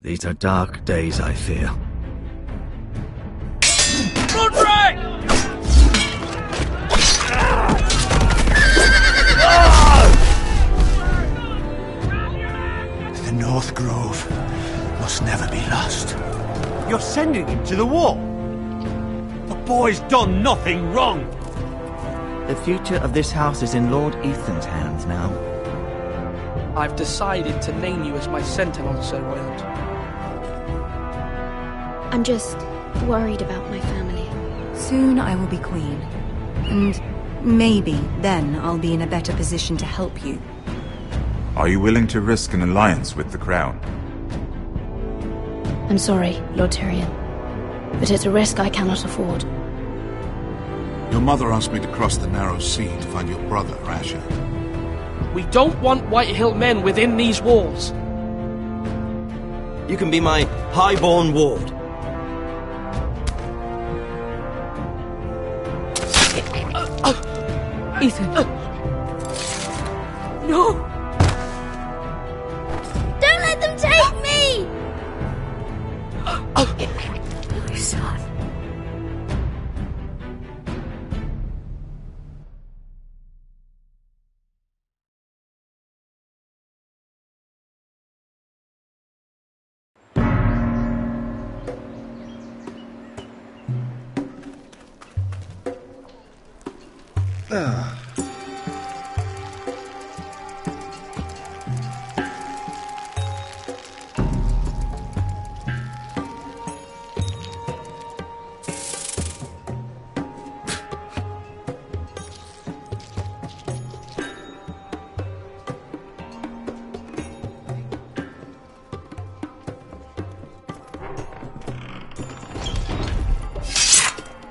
These are dark days, I fear. Roderick! The North Grove must never be lost. You're sending him to the war? The boy's done nothing wrong. The future of this house is in Lord Ethan's hands now. I've decided to name you as my sentinel, Sir Royland. I'm just worried about my family. Soon I will be queen. And maybe then I'll be in a better position to help you. Are you willing to risk an alliance with the Crown? I'm sorry, Lord Tyrion, but it's a risk I cannot afford. Your mother asked me to cross the narrow sea to find your brother, Asher. We don't want Whitehill men within these walls. You can be my highborn ward. Ethan. No! Don't let them take me! My son.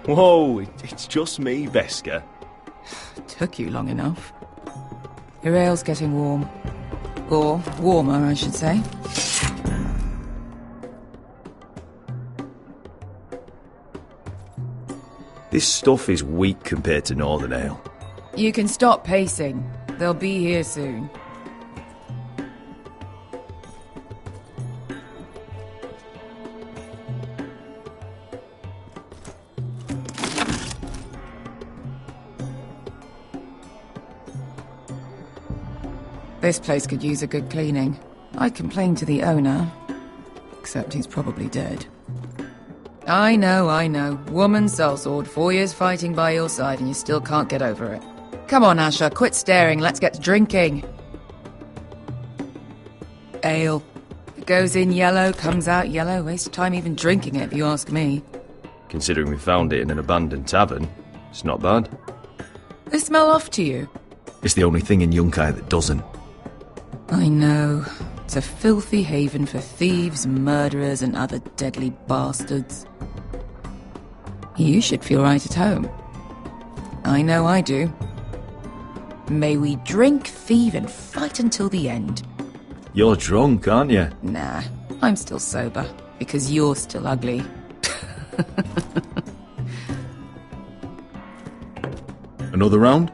Whoa, it's just me, Veska. Took you long enough. Your ale's getting warm. Or warmer, I should say. This stuff is weak compared to Northern Ale. You can stop pacing. They'll be here soon. This place could use a good cleaning. I complained to the owner, except he's probably dead. I know. Woman sellsword, 4 years fighting by your side and you still can't get over it. Come on, Asher, quit staring, let's get to drinking. Ale. It goes in yellow, comes out yellow, waste of time even drinking it, if you ask me. Considering we found it in an abandoned tavern, it's not bad. They smell off to you? It's the only thing in Yunkai that doesn't. I know. It's a filthy haven for thieves, murderers, and other deadly bastards. You should feel right at home. I know I do. May we drink, thieve, and fight until the end. You're drunk, aren't you? Nah, I'm still sober, because you're still ugly. Another round?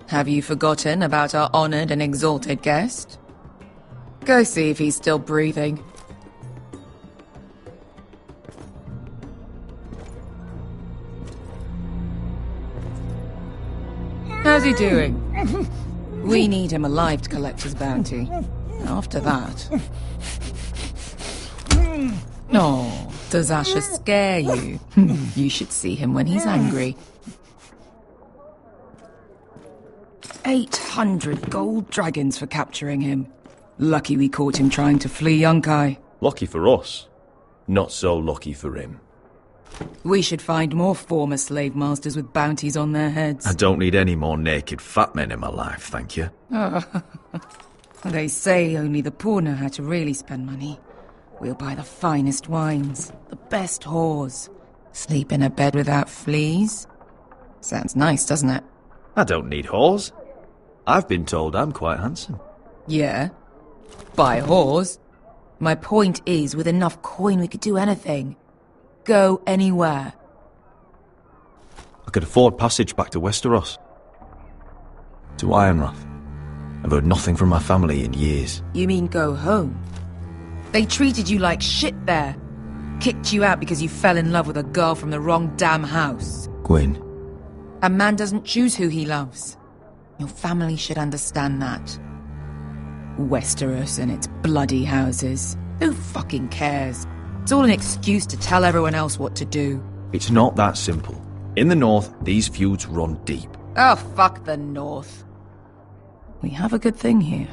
Have you forgotten about our honoured and exalted guest? Go see if he's still breathing. How's he doing? We need him alive to collect his bounty. After that... Oh, does Asher scare you? You should see him when he's angry. 800 gold dragons for capturing him. Lucky we caught him trying to flee Yunkai. Lucky for us. Not so lucky for him. We should find more former slave masters with bounties on their heads. I don't need any more naked fat men in my life, thank you. They say only the poor know how to really spend money. We'll buy the finest wines, the best whores, sleep in a bed without fleas. Sounds nice, doesn't it? I don't need whores. I've been told I'm quite handsome. Yeah. Buy whores. My point is, with enough coin we could do anything. Go anywhere. I could afford passage back to Westeros. To Ironrath. I've heard nothing from my family in years. You mean go home? They treated you like shit there. Kicked you out because you fell in love with a girl from the wrong damn house. Gwyn. A man doesn't choose who he loves. Your family should understand that. Westeros and its bloody houses. Who fucking cares? It's all an excuse to tell everyone else what to do. It's not that simple. In the north, these feuds run deep. Oh, fuck the north. We have a good thing here.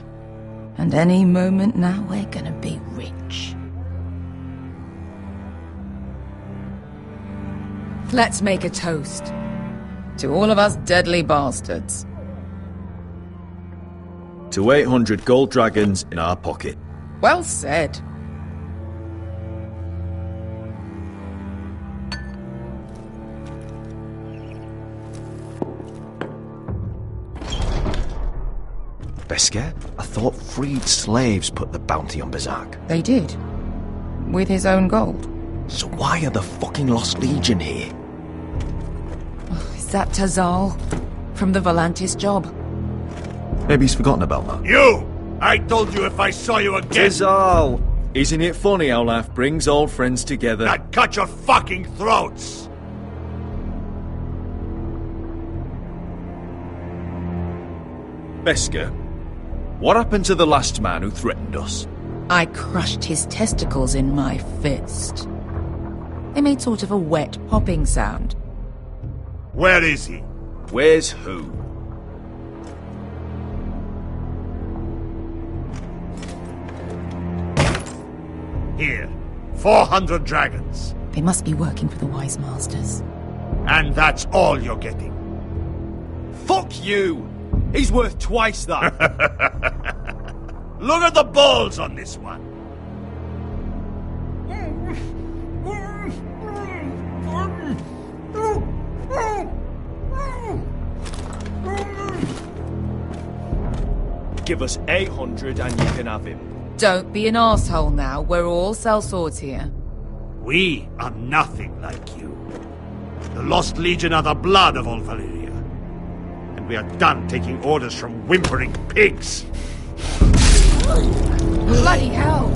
And any moment now we're gonna be rich. Let's make a toast. To all of us deadly bastards. To 800 gold dragons in our pocket. Well said. Beskar? I thought freed slaves put the bounty on Berserk. They did. With his own gold. So why are the fucking Lost Legion here? Is that Tazal? From the Volantis job? Maybe he's forgotten about that. You! I told you if I saw you again... Tazal! Isn't it funny how life brings old friends together? I'd cut your fucking throats! Beskar, what happened to the last man who threatened us? I crushed his testicles in my fist. They made sort of a wet popping sound. Where is he? Where's who? Here. 400 dragons. They must be working for the Wise Masters. And that's all you're getting. Fuck you! He's worth twice that. Look at the balls on this one. Give us 800 and you can have him. Don't be an arsehole now. We're all sellswords here. We are nothing like you. The Lost Legion are the blood of all Valyria. And we are done taking orders from whimpering pigs. Bloody hell!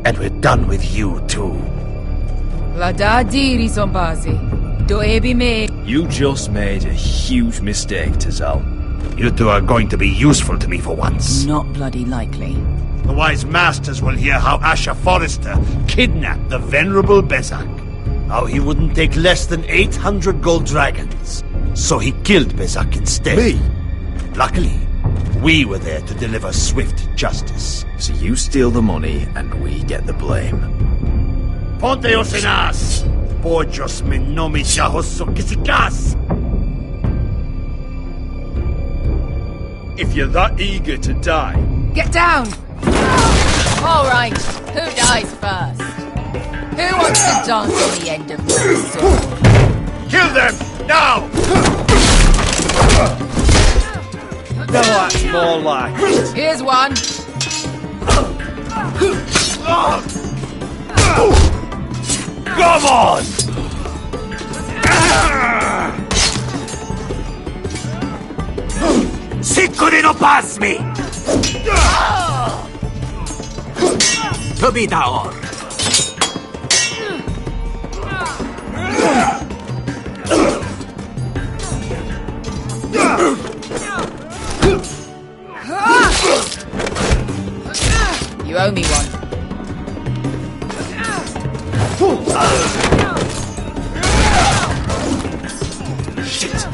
And we're done with you, too. La da diri sombazi. Do ebi me. You just made a huge mistake, Tazal. You two are going to be useful to me for once. Not bloody likely. The Wise Masters will hear how Asher Forrester kidnapped the venerable Bezak. How he wouldn't take less than 800 gold dragons. So he killed Bezak instead. Me? Luckily, we were there to deliver swift justice. So you steal the money and we get the blame. Ponteos en as! Pollos me no me chahoso kisikas! If you're that eager to die... Get down! All right, who dies first? Who wants to dance on the end of my sword? Kill them! Now! No, that's more like it. Here's one. Come on! Siccone no pass me! To be down. You owe me one. Shit!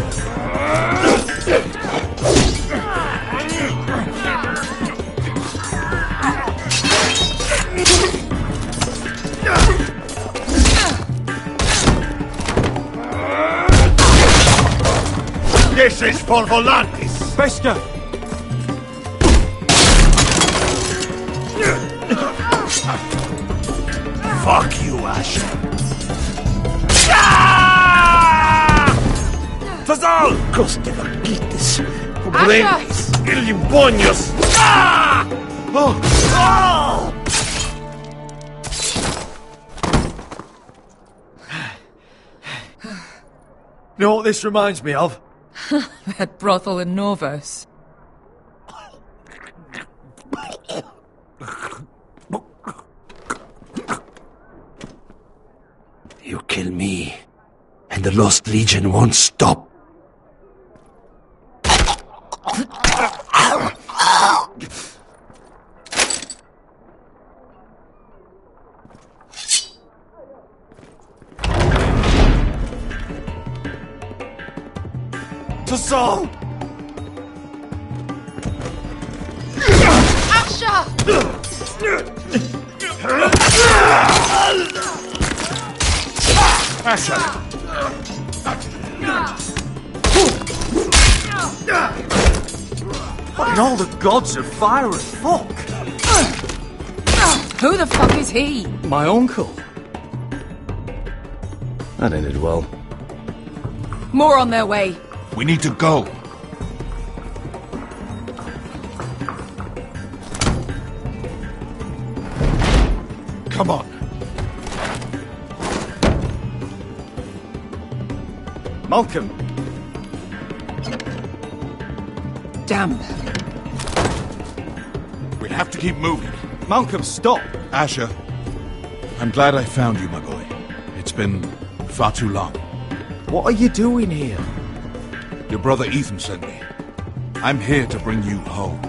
This is for Volantis! Beskar! Fuck you, Asher. Tazal! Coste vaquites, pobrenis, illimbonios! You know what this reminds me of? That brothel in Norvos. You kill me, and the Lost Legion won't stop. To Saul! Asha! What in all the gods of fire and fuck? Who the fuck is he? My uncle. That ended well. More on their way. We need to go. Come on. Malcolm. Damn. We have to keep moving. Malcolm, stop! Asher, I'm glad I found you, my boy. It's been far too long. What are you doing here? Your brother Ethan sent me. I'm here to bring you home.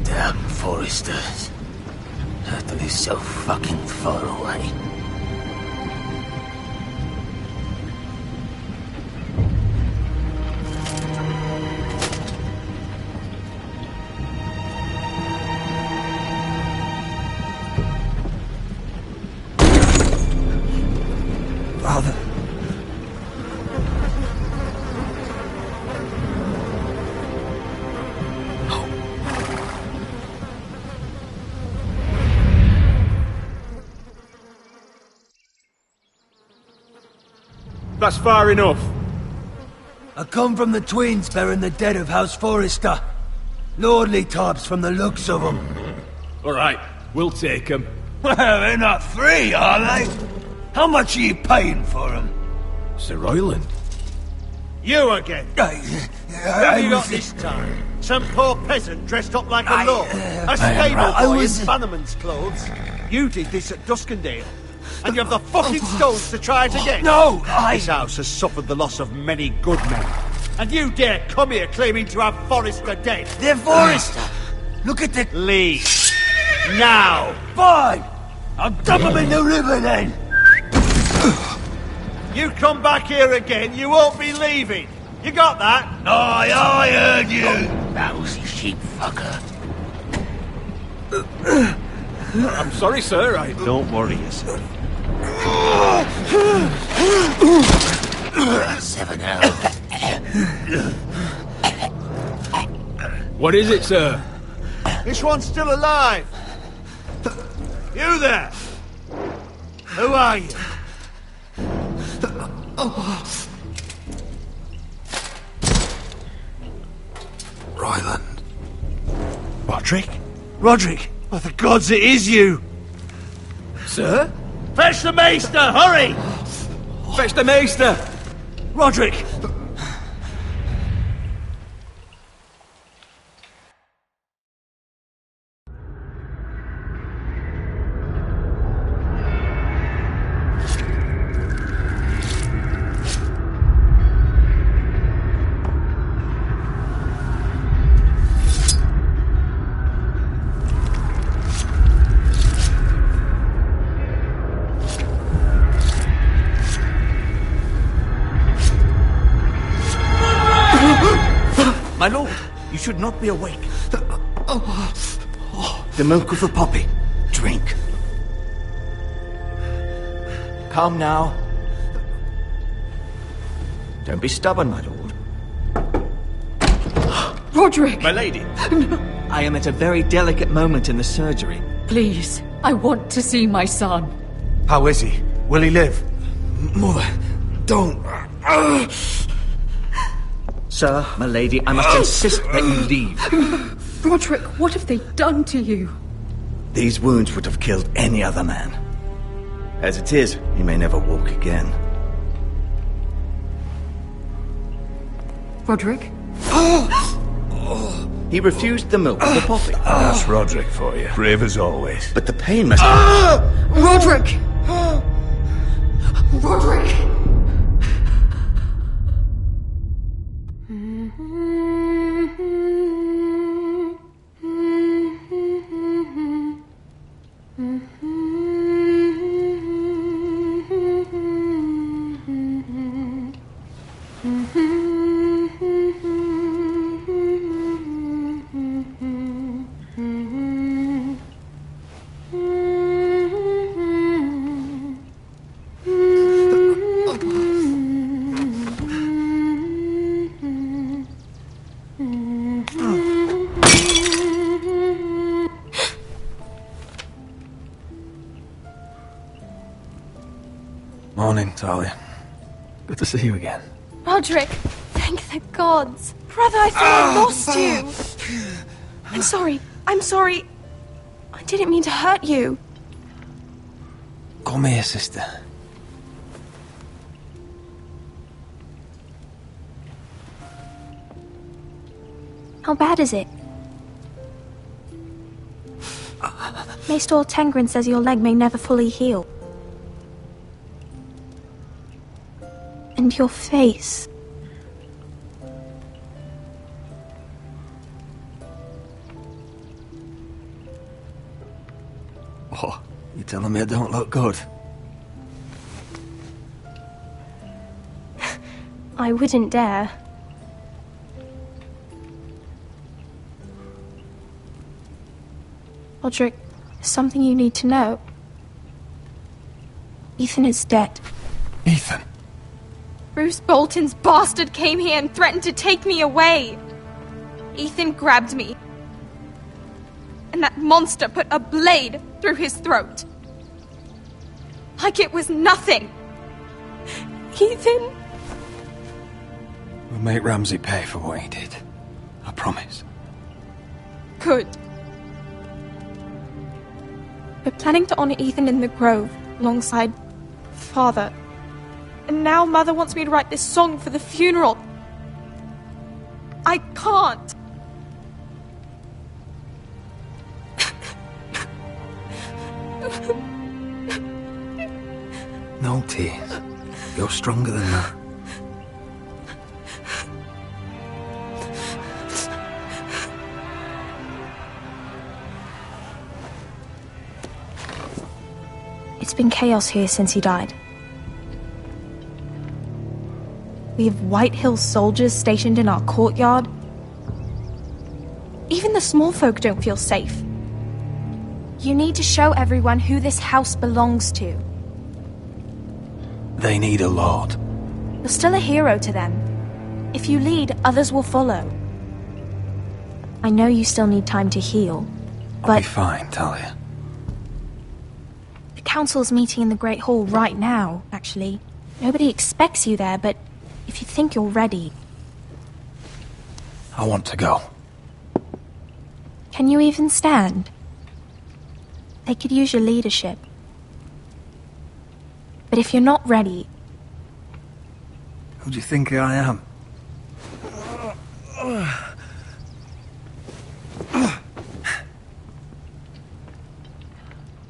Damn foresters. Certainly so fucking far away. Father. That's far enough. I come from the twins bearing the dead of House Forrester. Lordly types from the looks of them. All right, we'll take them. Well, they're not free, are they? How much are you paying for them? Sir Royland. You again. Who have you got this time? Some poor peasant dressed up like a lord. A stable boy in Bannerman's clothes. You did this at Duskendale. And you have the fucking stones to try it again. No, This house has suffered the loss of many good men. And you dare come here claiming to have Forrester dead. They're Forrester. Look at the... Leave. Now. Fine. I'll dump them in the river then. You come back here again, you won't be leaving. You got that? Aye, I heard you. Lousy sheep fucker. I'm sorry, sir. Don't worry yourself. 7L. What is it, sir? This one's still alive. You there? Who are you? Royland. Roderick? Roderick? Oh, the gods, it is you! Sir? Fetch the maester, hurry! Fetch the maester! Roderick! My lord, you should not be awake. The milk of the poppy. Drink. Calm now. Don't be stubborn, my lord. Roderick! My lady! I am at a very delicate moment in the surgery. Please, I want to see my son. How is he? Will he live? Mother, don't. Sir, my lady, I must insist that you leave. Roderick, what have they done to you? These wounds would have killed any other man. As it is, he may never walk again. Roderick? He refused the milk of the poppy. That's Roderick for you. Brave as always. But the pain must... Roderick! Roderick! Morning, Talia. Good to see you again. Roderick, thank the gods. Brother, I thought I lost you. I'm sorry. I'm sorry. I didn't mean to hurt you. Call me a sister. How bad is it? Maester Tengrin says your leg may never fully heal. And your face. Oh, you telling me I don't look good? I wouldn't dare. Roderick, there's something you need to know. Ethan is dead. Ethan? Bruce Bolton's bastard came here and threatened to take me away. Ethan grabbed me. And that monster put a blade through his throat. Like it was nothing. Ethan? We'll make Ramsay pay for what he did. I promise. Good. We're planning to honor Ethan in the Grove, alongside Father. And now Mother wants me to write this song for the funeral. I can't. No tears. You're stronger than that. It's been chaos here since he died. We have White Hill soldiers stationed in our courtyard. Even the small folk don't feel safe. You need to show everyone who this house belongs to. They need a lord. You're still a hero to them. If you lead, others will follow. I know you still need time to heal, but... I'll be fine, Talia. The council's meeting in the Great Hall right now, actually. Nobody expects you there, but if you think you're ready... I want to go. Can you even stand? They could use your leadership. But if you're not ready... Who do you think I am?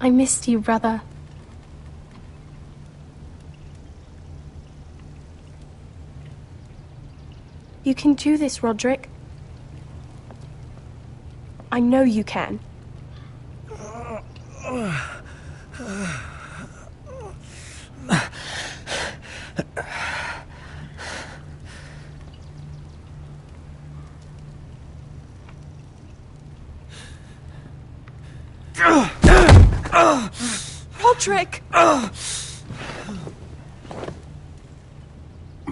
I missed you, brother. You can do this, Roderick. I know you can. Roderick! I'm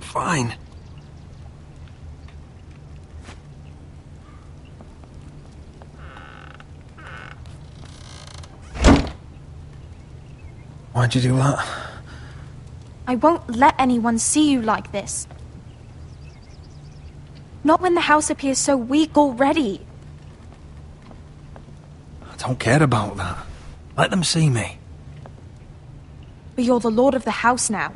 fine. Why'd you do that? I won't let anyone see you like this. Not when the house appears so weak already. I don't care about that. Let them see me. But you're the lord of the house now.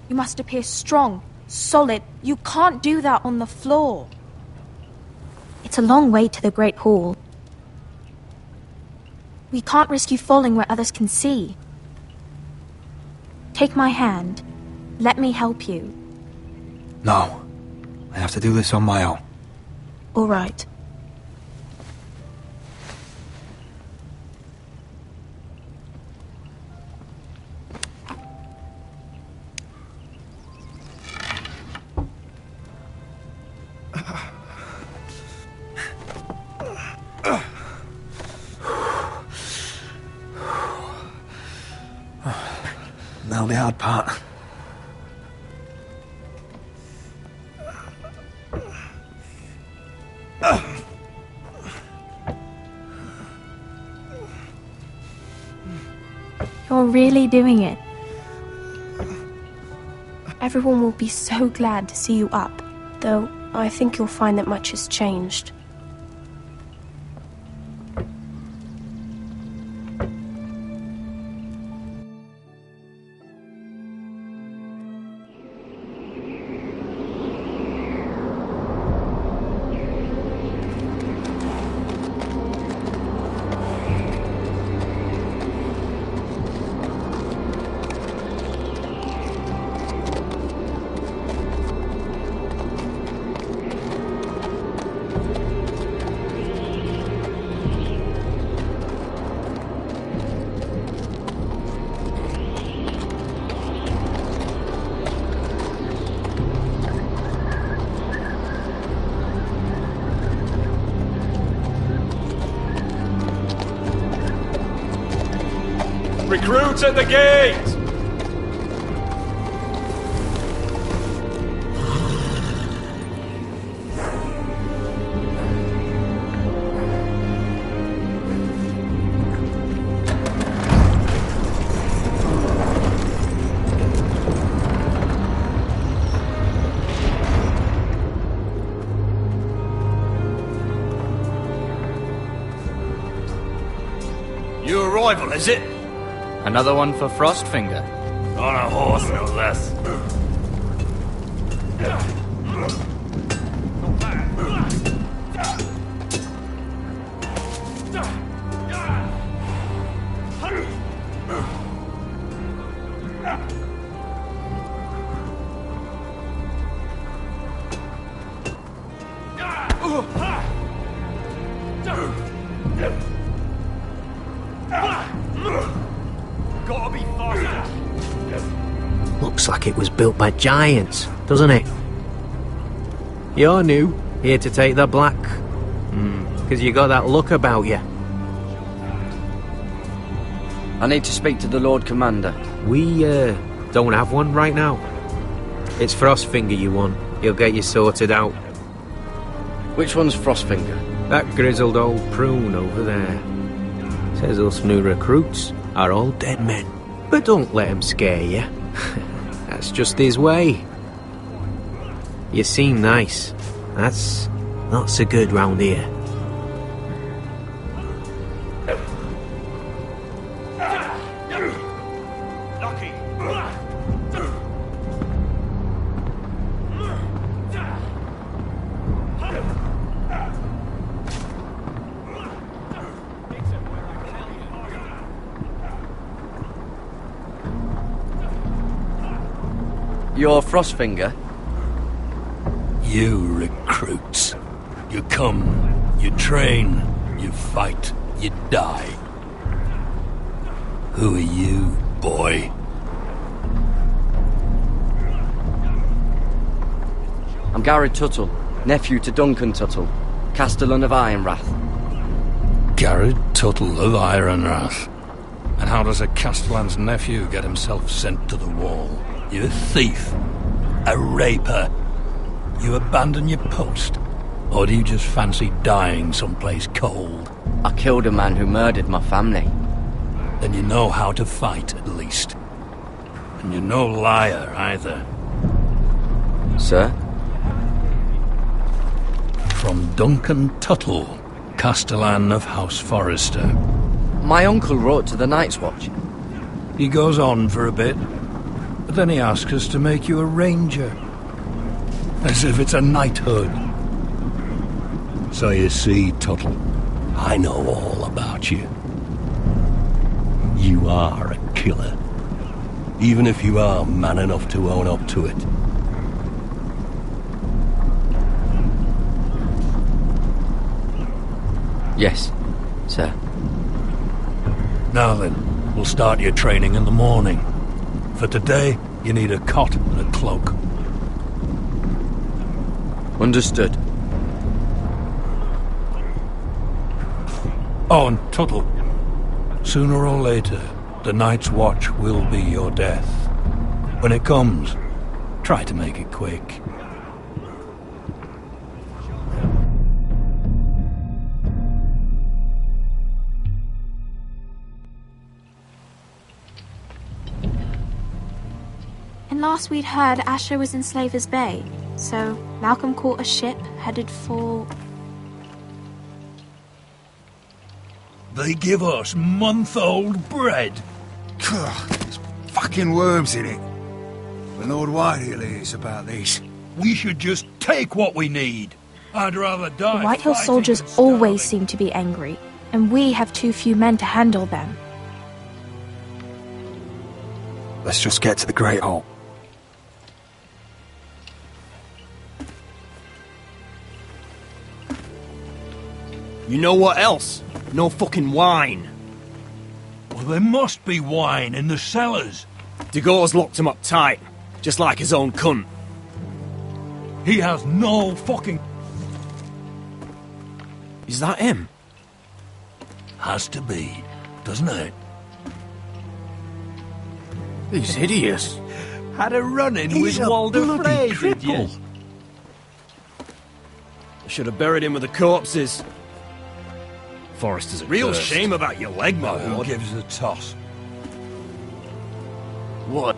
You must appear strong, solid. You can't do that on the floor. It's a long way to the Great Hall. We can't risk you falling where others can see. Take my hand. Let me help you. No. I have to do this on my own. All right. Now the hard part. You're really doing it. Everyone will be so glad to see you up. Though, I think you'll find that much has changed. Recruits at the gate! You arrival, is it? Another one for Frostfinger. On a horse, no less. Gotta be faster. Looks like it was built by giants, doesn't it? You're new, here to take the black. Because you got that look about you. I need to speak to the Lord Commander. We, don't have one right now. It's Frostfinger you want. He'll get you sorted out. Which one's Frostfinger? That grizzled old prune over there. Says us new recruits are all dead men. But don't let him scare you. That's just his way. You seem nice. That's not so good round here. You're Frostfinger? You recruits. You come, you train, you fight, you die. Who are you, boy? I'm Garrett Tuttle, nephew to Duncan Tuttle, Castellan of Ironrath. Garrett Tuttle of Ironrath. And how does a Castellan's nephew get himself sent to the wall? You a thief? A raper? You abandon your post? Or do you just fancy dying someplace cold? I killed a man who murdered my family. Then you know how to fight, at least. And you're no liar, either. Sir? From Duncan Tuttle, Castellan of House Forrester. My uncle wrote to the Night's Watch. He goes on for a bit, but then he asks us to make you a ranger. As if it's a knighthood. So you see, Tuttle, I know all about you. You are a killer. Even if you are man enough to own up to it. Yes, sir. Now then, we'll start your training in the morning. For today, you need a cot and a cloak. Understood. Oh, and Tuttle, sooner or later, the Night's Watch will be your death. When it comes, try to make it quick. And last we'd heard, Asher was in Slaver's Bay, so Malcolm caught a ship headed for... They give us month-old bread. There's fucking worms in it. The Lord Whitehill is about this. We should just take what we need. I'd rather die. The Whitehill soldiers always seem to be angry, and we have too few men to handle them. Let's just get to the Great Hall. You know what else? No fucking wine. Well, there must be wine in the cellars. DeGaule's locked him up tight, just like his own cunt. He has no fucking... Is that him? Has to be, doesn't it? He's hideous. Had a run-in He's with a Walder bloody Frey, did you? cripple. I should have buried him with the corpses. Forrester's a real First. shame about your leg, my Who lord. gives a toss? What?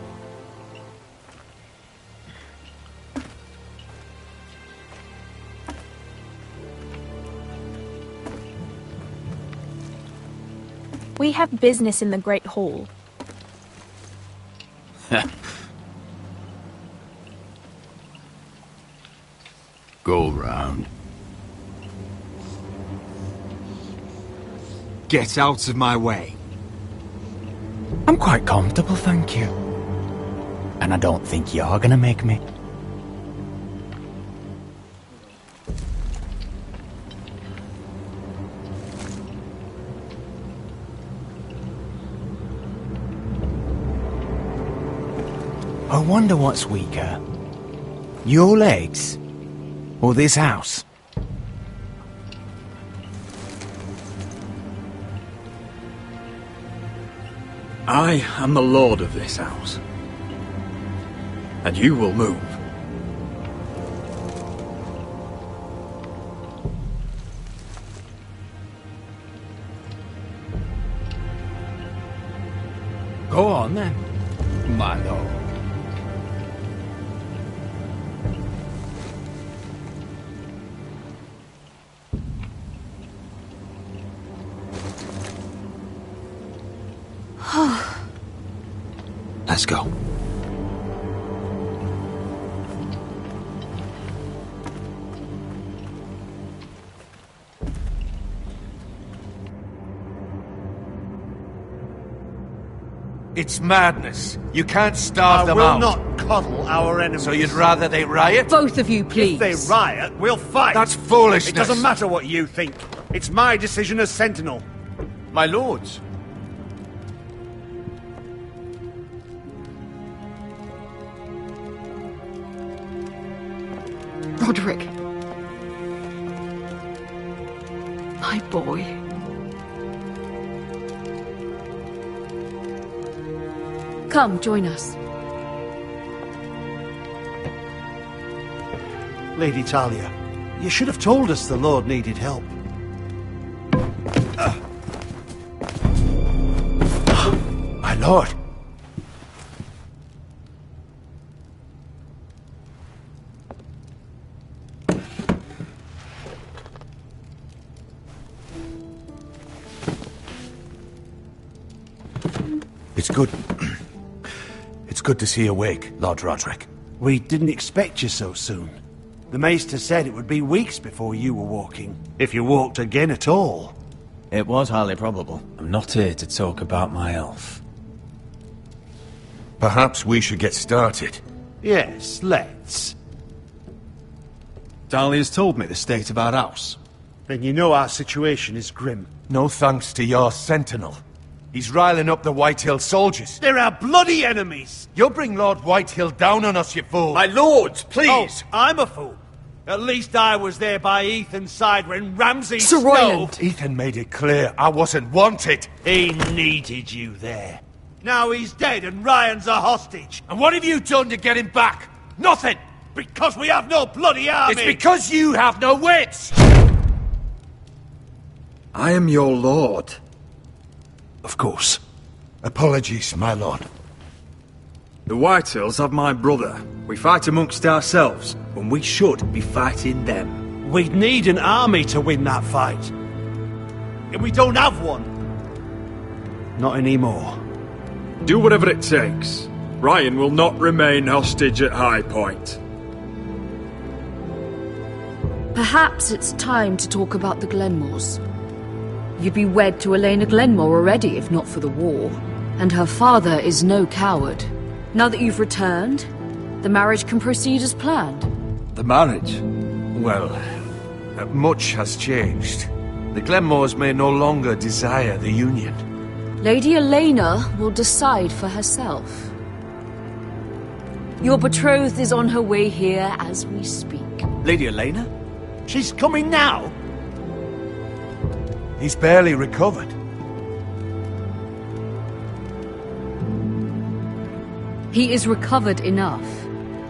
We have business in the Great Hall. Go round. Get out of my way. I'm quite comfortable, thank you. And I don't think you're gonna make me. I wonder what's weaker. Your legs? Or this house? I am the lord of this house. And you will move. Go on then, my lord. Let's go. It's madness. You can't starve them out. I will not coddle our enemies. So you'd rather they riot? Both of you, please. If they riot, we'll fight. That's foolishness. It doesn't matter what you think. It's my decision as Sentinel. My lords. Roderick. My boy. Come, join us. Lady Talia, you should have told us the Lord needed help. My lord. It's good. It's good to see you awake, Lord Roderick. We didn't expect you so soon. The Maester said it would be weeks before you were walking, if you walked again at all. It was highly probable. I'm not here to talk about my elf. Perhaps we should get started. Yes, let's. Dahlia's told me the state of our house. Then you know our situation is grim. No thanks to your sentinel. He's riling up the Whitehill soldiers. They're our bloody enemies! You'll bring Lord Whitehill down on us, you fool! My lords, please! Oh, I'm a fool. At least I was there by Ethan's side when Ramsay Sir Royland. Ethan made it clear I wasn't wanted. He needed you there. Now he's dead and Ryan's a hostage. And what have you done to get him back? Nothing! Because we have no bloody army! It's because you have no wits! I am your lord. Of course. Apologies, my lord. The Whitehills have my brother. We fight amongst ourselves, when we should be fighting them. We'd need an army to win that fight. And we don't have one. Not anymore. Do whatever it takes. Ryan will not remain hostage at High Point. Perhaps it's time to talk about the Glenmores. You'd be wed to Elena Glenmore already if not for the war. And her father is no coward. Now that you've returned, the marriage can proceed as planned. The marriage? Well, much has changed. The Glenmores may no longer desire the union. Lady Elena will decide for herself. Your betrothed is on her way here as we speak. Lady Elena? She's coming now? He's barely recovered. He is recovered enough.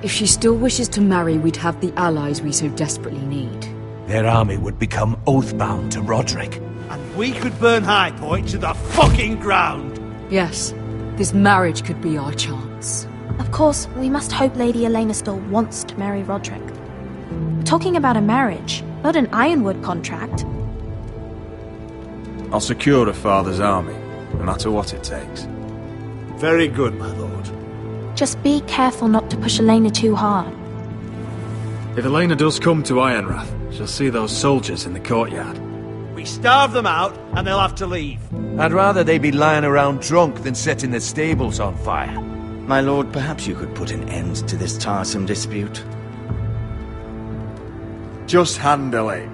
If she still wishes to marry, we'd have the allies we so desperately need. Their army would become oath-bound to Roderick. And we could burn High Point to the fucking ground! Yes, this marriage could be our chance. Of course, we must hope Lady Elena still wants to marry Roderick. We're talking about a marriage, not an Ironwood contract. I'll secure her father's army. no matter what it takes. Very good, my lord. Just be careful not to push Elena too hard. If Elena does come to Ironrath, she'll see those soldiers in the courtyard. We starve them out, and they'll have to leave. I'd rather they be lying around drunk than setting the stables on fire. My lord, perhaps you could put an end to this tiresome dispute. Just handle it.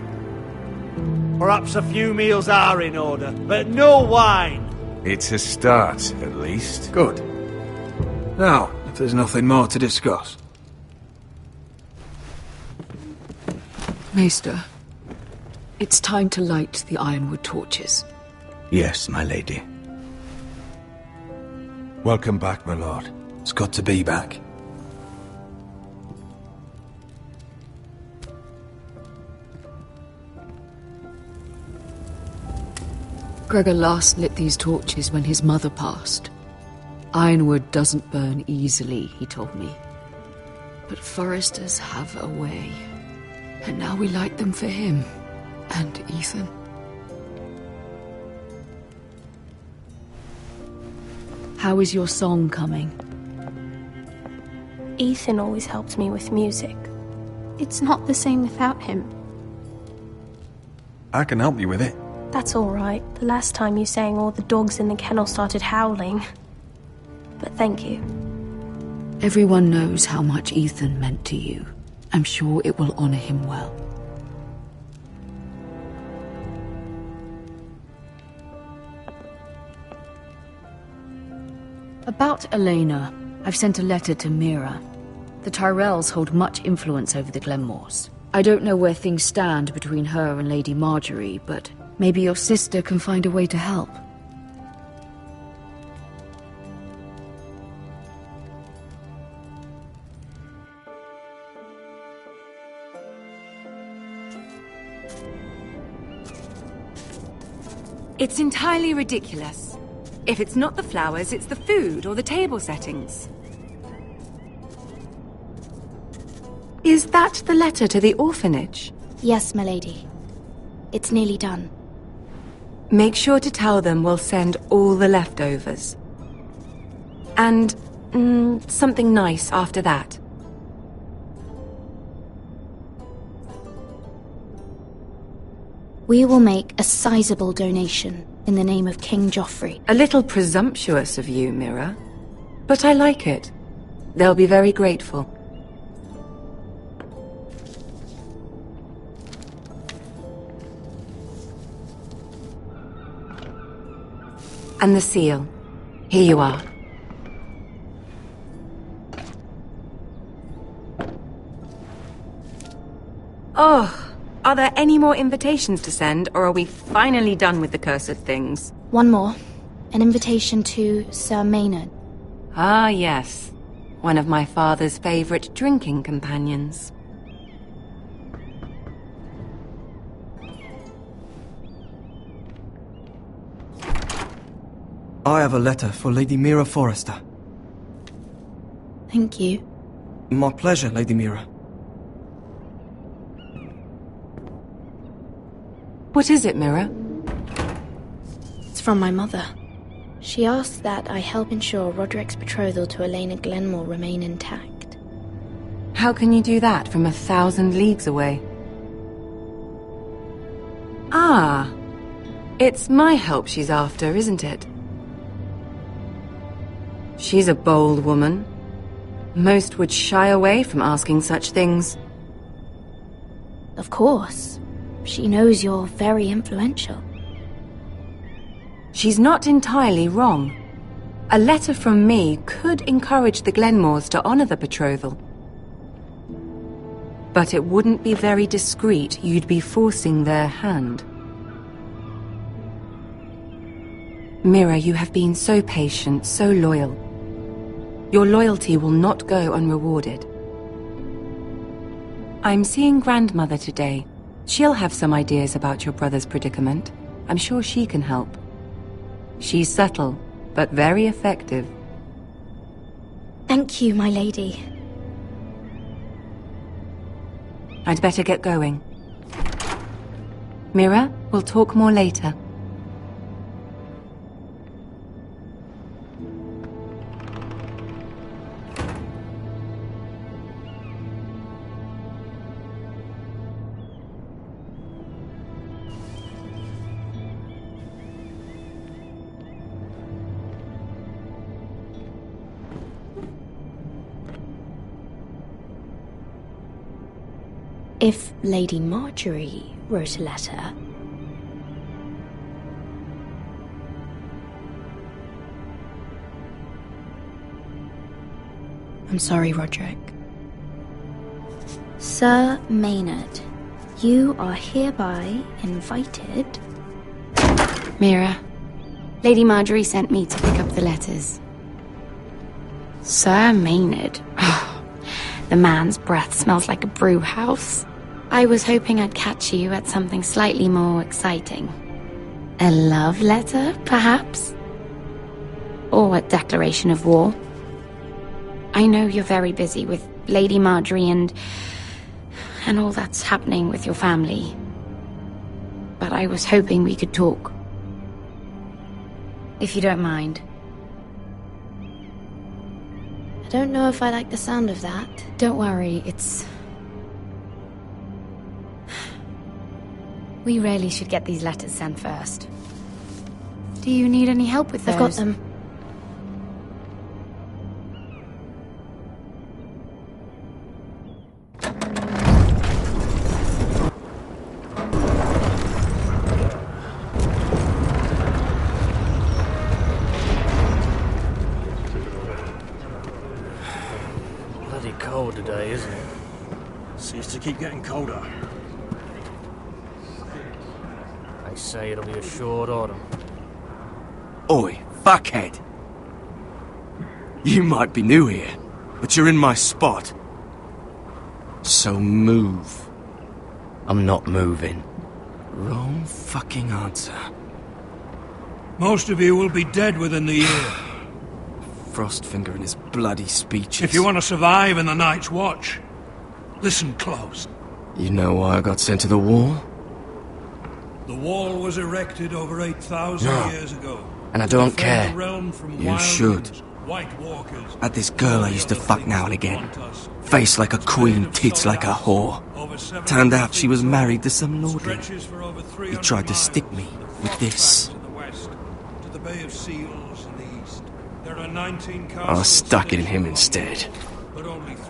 Perhaps a few meals are in order, but no wine. It's a start, at least. Good. Now, if there's nothing more to discuss. Maester, it's time to light the ironwood torches. Yes, my lady. Welcome back, my lord. It's good to be back. Gregor last lit these torches when his mother passed. Ironwood doesn't burn easily, he told me. But foresters have a way. And now we light them for him. And Ethan. How is your song coming? Ethan always helps me with music. It's not the same without him. I can help you with it. That's all right. The last time you sang, all the dogs in the kennel started howling. But thank you. Everyone knows how much Ethan meant to you. I'm sure it will honor him well. About Elena, I've sent a letter to Mira. The Tyrells hold much influence over the Glenmores. I don't know where things stand between her and Lady Marjorie, but maybe your sister can find a way to help. It's entirely ridiculous. If it's not the flowers, it's the food or the table settings. Is that the letter to the orphanage? Yes, my lady. It's nearly done. Make sure to tell them we'll send all the leftovers. And something nice after that. We will make a sizable donation in the name of King Joffrey. A little presumptuous of you, Mira. But I like it. They'll be very grateful. And the seal. Here you are. Oh, are there any more invitations to send, or are we finally done with the cursed things? One more. An invitation to Sir Maynard. Ah, yes. One of my father's favorite drinking companions. I have a letter for Lady Mira Forrester. Thank you. My pleasure, Lady Mira. What is it, Mira? It's from my mother. She asks that I help ensure Roderick's betrothal to Elena Glenmore remain intact. How can you do that from 1,000 leagues away? Ah, it's my help she's after, isn't it? She's a bold woman. Most would shy away from asking such things. Of course. She knows you're very influential. She's not entirely wrong. A letter from me could encourage the Glenmores to honor the betrothal. But it wouldn't be very discreet. You'd be forcing their hand. Mira, you have been so patient, so loyal. Your loyalty will not go unrewarded. I'm seeing Grandmother today. She'll have some ideas about your brother's predicament. I'm sure she can help. She's subtle, but very effective. Thank you, my lady. I'd better get going. Mira, we'll talk more later. If Lady Marjorie wrote a letter... I'm sorry, Roderick. Sir Maynard, you are hereby invited... Mira, Lady Marjorie sent me to pick up the letters. Sir Maynard? Oh, the man's breath smells like a brew house. I was hoping I'd catch you at something slightly more exciting. A love letter, perhaps? Or a declaration of war? I know you're very busy with Lady Marjorie and all that's happening with your family. But I was hoping we could talk. If you don't mind. I don't know if I like the sound of that. Don't worry, it's... We really should get these letters sent first. Do you need any help with those? I've got them. Cold today, isn't it? Seems to keep getting colder. They say it'll be a short autumn. Oi, fuckhead. You might be new here, but you're in my spot. So move. I'm not moving. Wrong fucking answer. Most of you will be dead within the year. Frostfinger and his bloody speeches. If you want to survive in the Night's Watch, listen close. You know why I got sent to the wall? The wall was erected over 8,000 years ago. And I don't care. You should. Had this girl I used to fuck now and again. Face like a queen, tits like a whore. Turned out she was married to some lordling. He tried to stick me with this. I stuck it in him instead.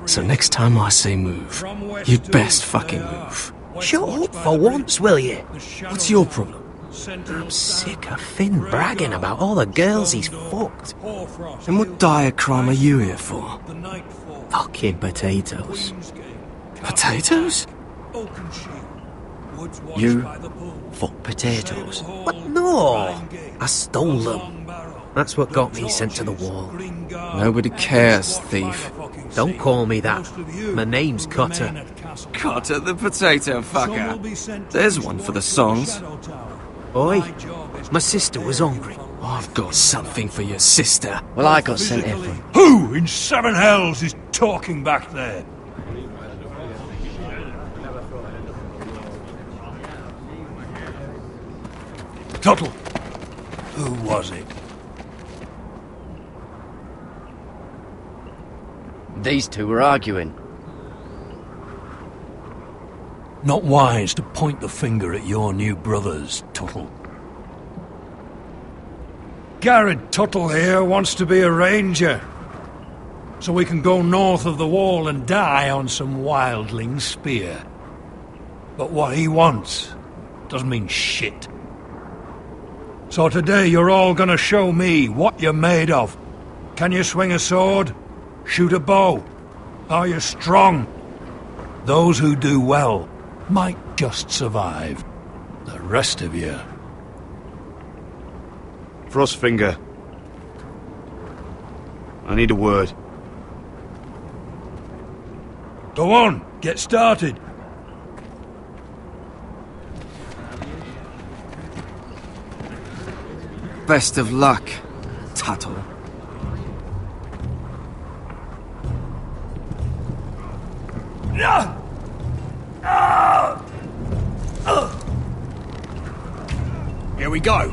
So next time I say move, you'd best fucking move. Shut up for once, will you? What's your problem? I'm sick of Finn bragging about all the girls he's fucked. And what diacrime are you here for? Fucking potatoes. Potatoes? You fuck potatoes? What? No! I stole them. That's what got me sent to the wall. Nobody cares, thief. Don't call me that. My name's Cutter. Cutter the potato fucker. There's one for the songs. Oi, my sister was hungry. I've got something for your sister. Well, I got sent here. Who in seven hells is talking back there? Tuttle. Who was it? These two were arguing. Not wise to point the finger at your new brothers, Tuttle. Garrett Tuttle here wants to be a ranger, so we can go north of the wall and die on some wildling spear. But what he wants doesn't mean shit. So today you're all gonna show me what you're made of. Can you swing a sword? Shoot a bow? Are you strong? Those who do well might just survive. The rest of you... Frostfinger. I need a word. Go on, get started. Best of luck, Tuttle. Here we go.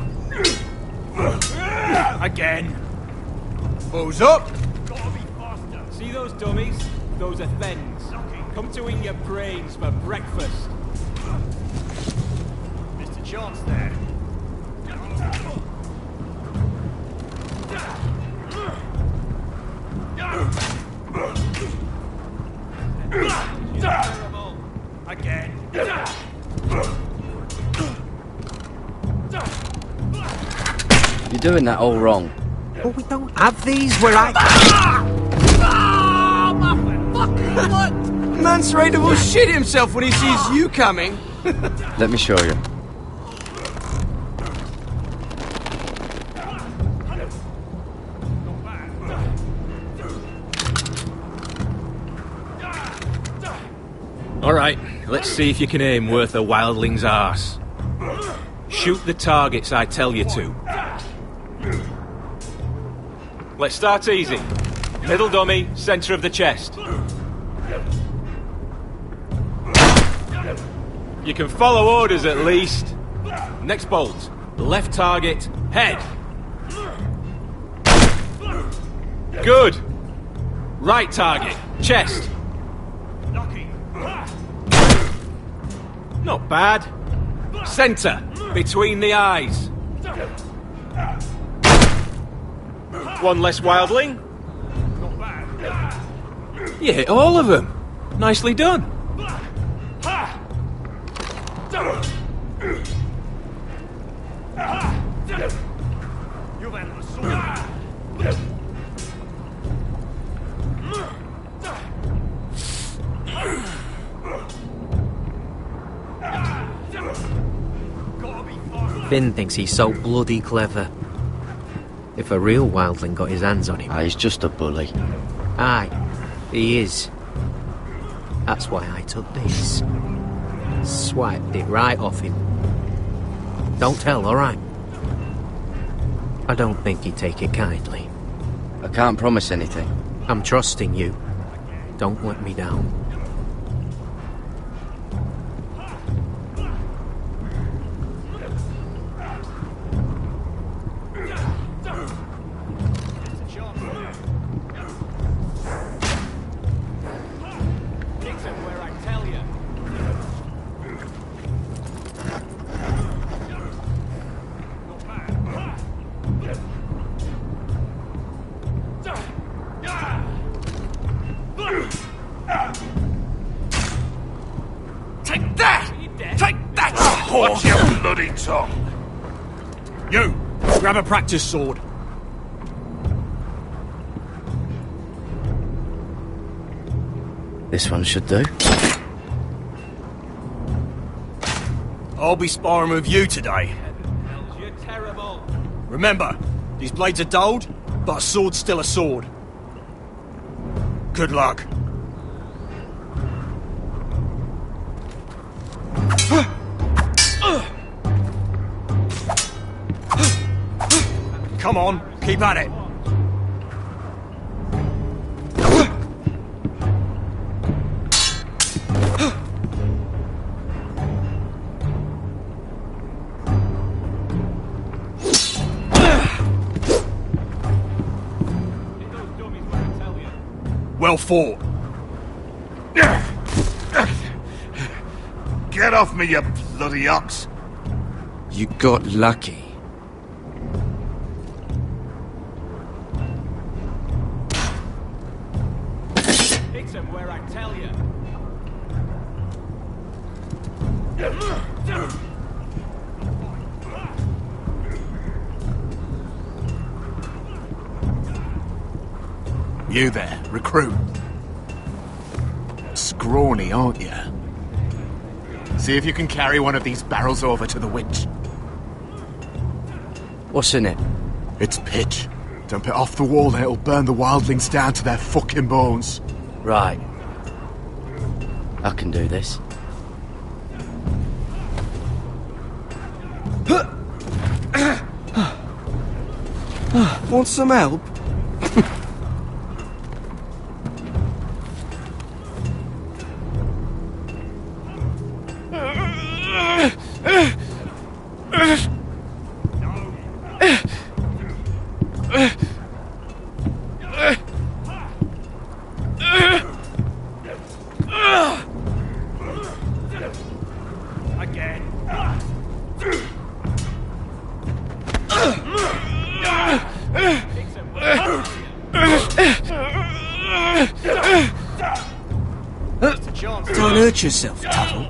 Again. Foes up. Gotta be faster. See those dummies? Those are thens. Come to eat your brains for breakfast. Mr. Chance there. Again. You're doing that all wrong. But we don't have these where I... Oh, my fucking foot! Man's ready to shit himself when he sees you coming. Let me show you. Alright, let's see if you can aim worth a wildling's arse. Shoot the targets I tell you to. Let's start easy. Middle dummy, centre of the chest. You can follow orders at least. Next bolt. Left target, head. Good. Right target, chest. Not bad. Centre, between the eyes. One less wildling. You hit all of them. Nicely done. Finn thinks he's so bloody clever. If a real wildling got his hands on him... He's just a bully. Aye, he is. That's why I took this. Swiped it right off him. Don't tell, alright? I don't think he'd take it kindly. I can't promise anything. I'm trusting you. Don't let me down. Watch your bloody tongue! You! Grab a practice sword. This one should do. I'll be sparring with you today. You're terrible. Remember, these blades are dulled, but a sword's still a sword. Good luck. Come on, keep at it. Well fought. Get off me, you bloody ox. You got lucky. Hit him where I tell you. You there, recruit. Scrawny, aren't you? See if you can carry one of these barrels over to the winch. What's in it? It's pitch. Dump it off the wall and it'll burn the wildlings down to their fucking bones. Right. I can do this. Want some help? Don't hurt yourself, Tuttle.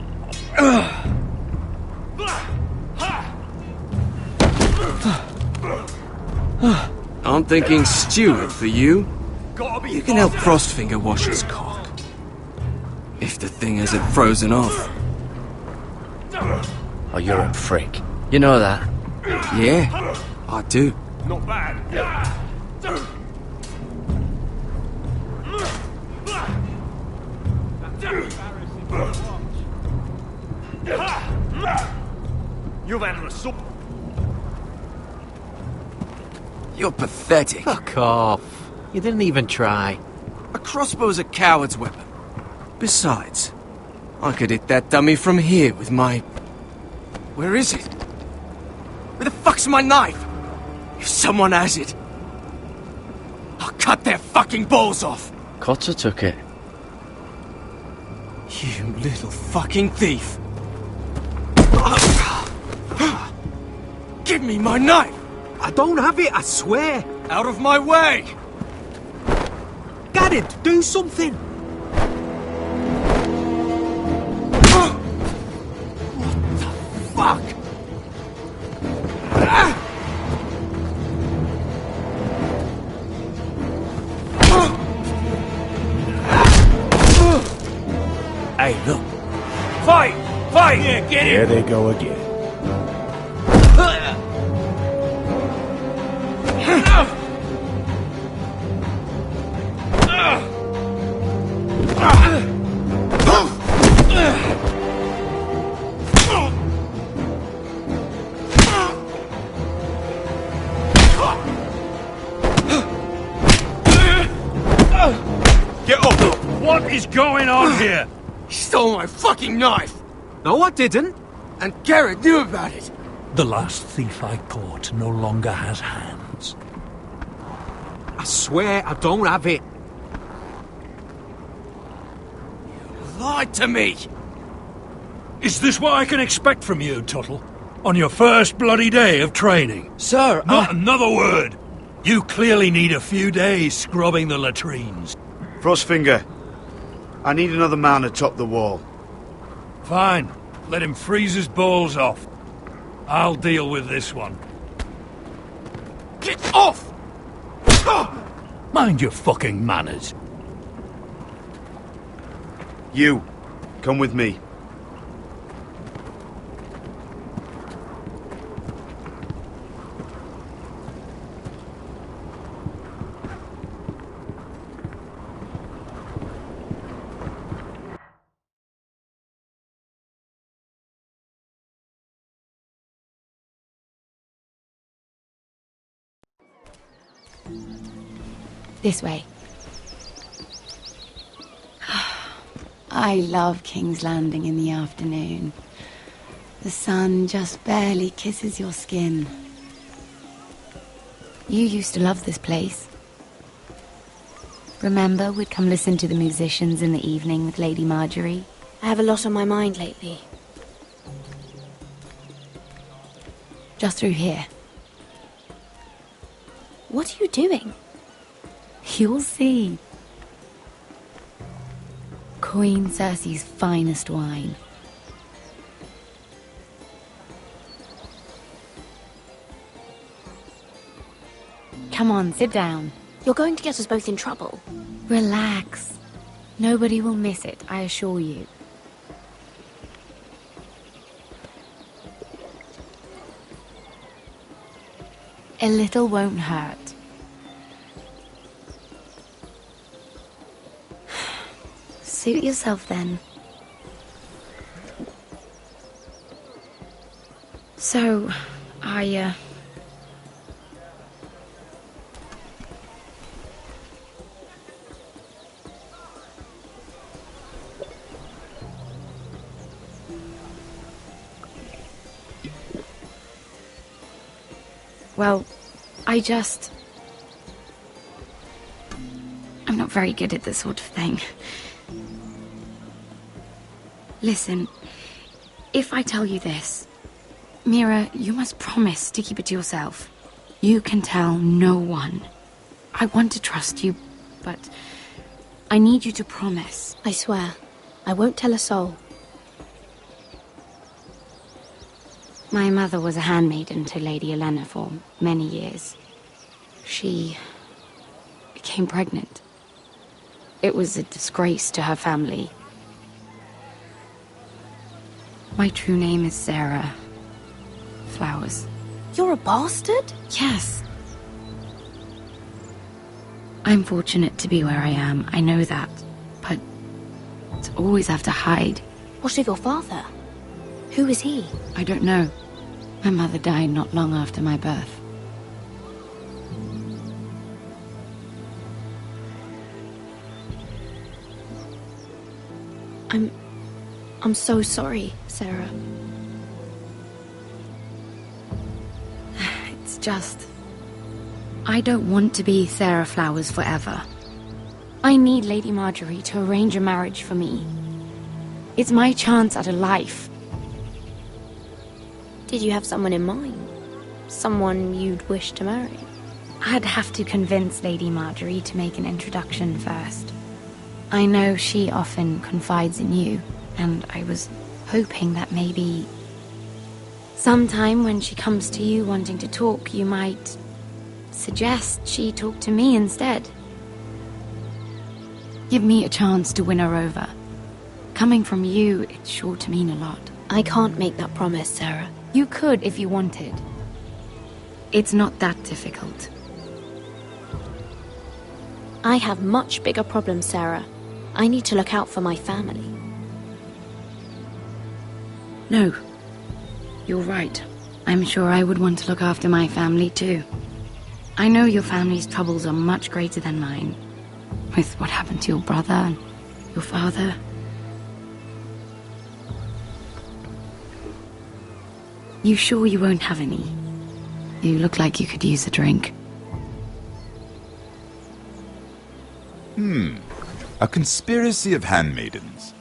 I'm thinking steward for you. You can help Frostfinger wash his cock. If the thing hasn't frozen off. Oh, you're a freak. You know that? Yeah, I do. Not bad. You've had a sup. You're pathetic. Fuck off. You didn't even try. A crossbow's a coward's weapon. Besides, I could hit that dummy from here with my... Where is it? Where the fuck's my knife? If someone has it, I'll cut their fucking balls off. Cotter took it. You little fucking thief. Give me my knife! I don't have it, I swear. Out of my way! Garrett, do something. What the fuck? Hey, look. Fight! Fight! Yeah, get Here him! they go again. Get up! What is going on here? He stole my fucking knife! No, I didn't. And Garrett knew about it. The last thief I caught no longer has hands. I swear I don't have it. You lied to me! Is this what I can expect from you, Tuttle? On your first bloody day of training? Sir, Not another word! You clearly need a few days scrubbing the latrines. Frostfinger, I need another man atop the wall. Fine. Let him freeze his balls off. I'll deal with this one. Get off! Mind your fucking manners. You, come with me. This way. I love King's Landing in the afternoon. The sun just barely kisses your skin. You used to love this place. Remember, we'd come listen to the musicians in the evening with Lady Marjorie? I have a lot on my mind lately. Just through here. What are you doing? You'll see. Queen Cersei's finest wine. Come on, sit down. You're going to get us both in trouble. Relax. Nobody will miss it, I assure you. A little won't hurt. Suit yourself then. So, well, I'm not very good at this sort of thing. Listen, if I tell you this, Mira, you must promise to keep it to yourself. You can tell no one. I want to trust you, but I need you to promise. I swear, I won't tell a soul. My mother was a handmaiden to Lady Olenna for many years. She became pregnant. It was a disgrace to her family. My true name is Sarah Flowers. You're a bastard? Yes. I'm fortunate to be where I am, I know that. But to always have to hide. What of your father? Who is he? I don't know. My mother died not long after my birth. I'm so sorry, Sarah. It's just... I don't want to be Sarah Flowers forever. I need Lady Marjorie to arrange a marriage for me. It's my chance at a life. Did you have someone in mind? Someone you'd wish to marry? I'd have to convince Lady Marjorie to make an introduction first. I know she often confides in you, and I was hoping that maybe... sometime when she comes to you wanting to talk, you might suggest she talk to me instead. Give me a chance to win her over. Coming from you, it's sure to mean a lot. I can't make that promise, Sarah. You could if you wanted. It's not that difficult. I have much bigger problems, Sarah. I need to look out for my family. No. You're right. I'm sure I would want to look after my family too. I know your family's troubles are much greater than mine. With what happened to your brother and your father. You sure you won't have any? You look like you could use a drink. A conspiracy of handmaidens.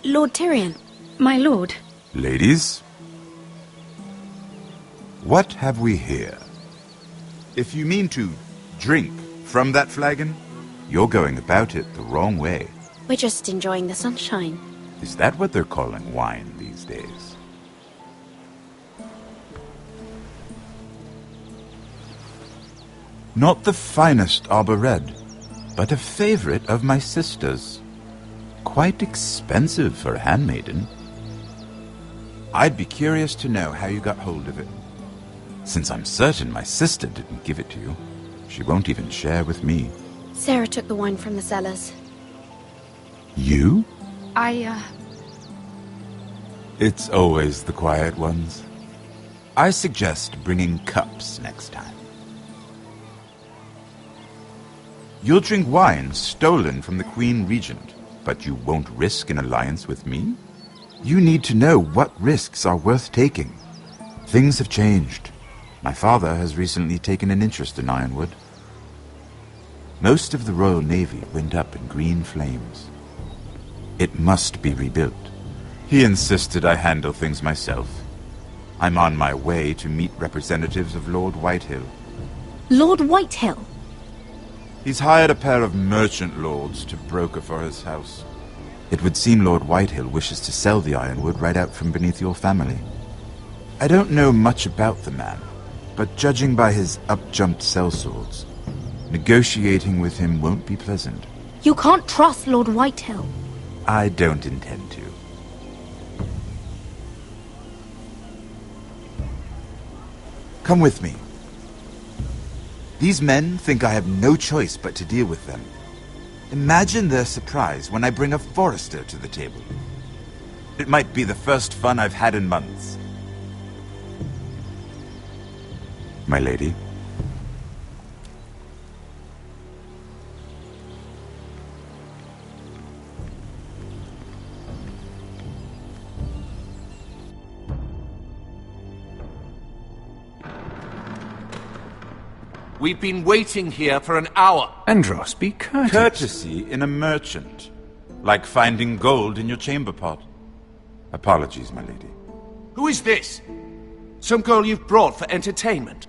Lord Tyrion. My lord. Ladies, what have we here? If you mean to drink from that flagon, you're going about it the wrong way. We're just enjoying the sunshine. Is that what they're calling wine these days? Not the finest arbor red, but a favorite of my sister's. Quite expensive for a handmaiden. I'd be curious to know how you got hold of it. Since I'm certain my sister didn't give it to you, she won't even share with me. Sarah took the wine from the cellars. You? It's always the quiet ones. I suggest bringing cups next time. You'll drink wine stolen from the Queen Regent, but you won't risk an alliance with me? You need to know what risks are worth taking. Things have changed. My father has recently taken an interest in Ironwood. Most of the Royal Navy went up in green flames. It must be rebuilt. He insisted I handle things myself. I'm on my way to meet representatives of Lord Whitehill. Lord Whitehill? He's hired a pair of merchant lords to broker for his house. It would seem Lord Whitehill wishes to sell the Ironwood right out from beneath your family. I don't know much about the man, but judging by his up-jumped sellswords, negotiating with him won't be pleasant. You can't trust Lord Whitehill. I don't intend to. Come with me. These men think I have no choice but to deal with them. Imagine their surprise when I bring a forester to the table. It might be the first fun I've had in months. My lady. We've been waiting here for an hour. Andros, be courteous. Courtesy in a merchant. Like finding gold in your chamber pot. Apologies, my lady. Who is this? Some girl you've brought for entertainment?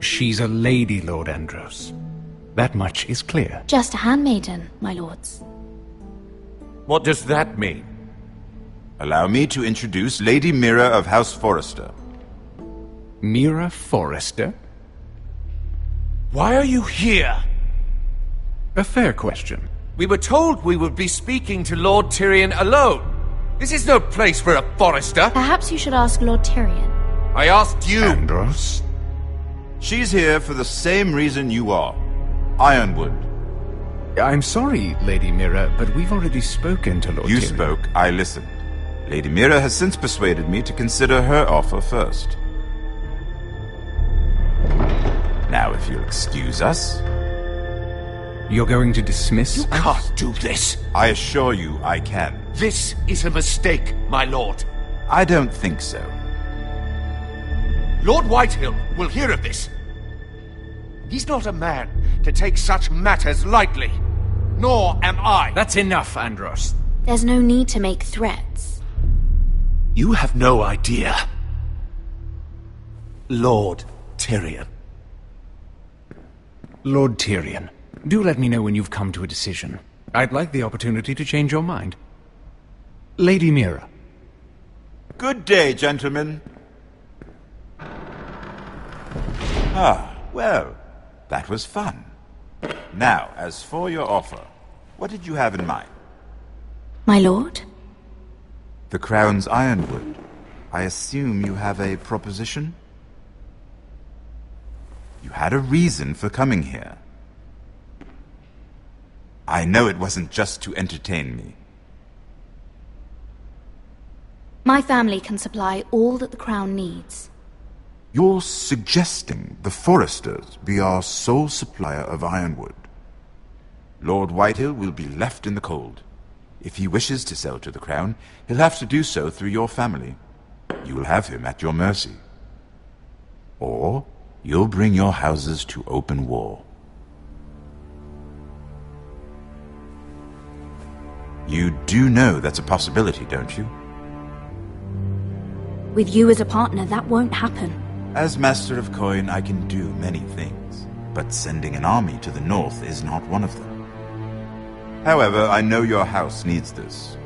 She's a lady, Lord Andros. That much is clear. Just a handmaiden, my lords. What does that mean? Allow me to introduce Lady Mira of House Forrester. Mira Forrester? Why are you here? A fair question. We were told we would be speaking to Lord Tyrion alone. This is no place for a Forrester. Perhaps you should ask Lord Tyrion. I asked you. Andros? She's here for the same reason you are. Ironwood. I'm sorry, Lady Mira, but we've already spoken to Lord You Tyrion. spoke, I listened. Lady Mira has since persuaded me to consider her offer first. Now, if you'll excuse us... You're going to dismiss You us? can't do this. I assure you I can. This is a mistake, my lord. I don't think so. Lord Whitehill will hear of this. He's not a man to take such matters lightly. Nor am I. That's enough, Andros. There's no need to make threats. You have no idea. Lord Tyrion. Lord Tyrion, do let me know when you've come to a decision. I'd like the opportunity to change your mind. Lady Mira. Good day, gentlemen. Ah, well, that was fun. Now, as for your offer, what did you have in mind? My lord? The Crown's Ironwood. I assume you have a proposition? You had a reason for coming here. I know it wasn't just to entertain me. My family can supply all that the Crown needs. You're suggesting the Foresters be our sole supplier of ironwood. Lord Whitehill will be left in the cold. If he wishes to sell to the Crown, he'll have to do so through your family. You'll have him at your mercy. Or you'll bring your houses to open war. You do know that's a possibility, don't you? With you as a partner, that won't happen. As Master of Coin, I can do many things, but sending an army to the north is not one of them. However, I know your house needs this.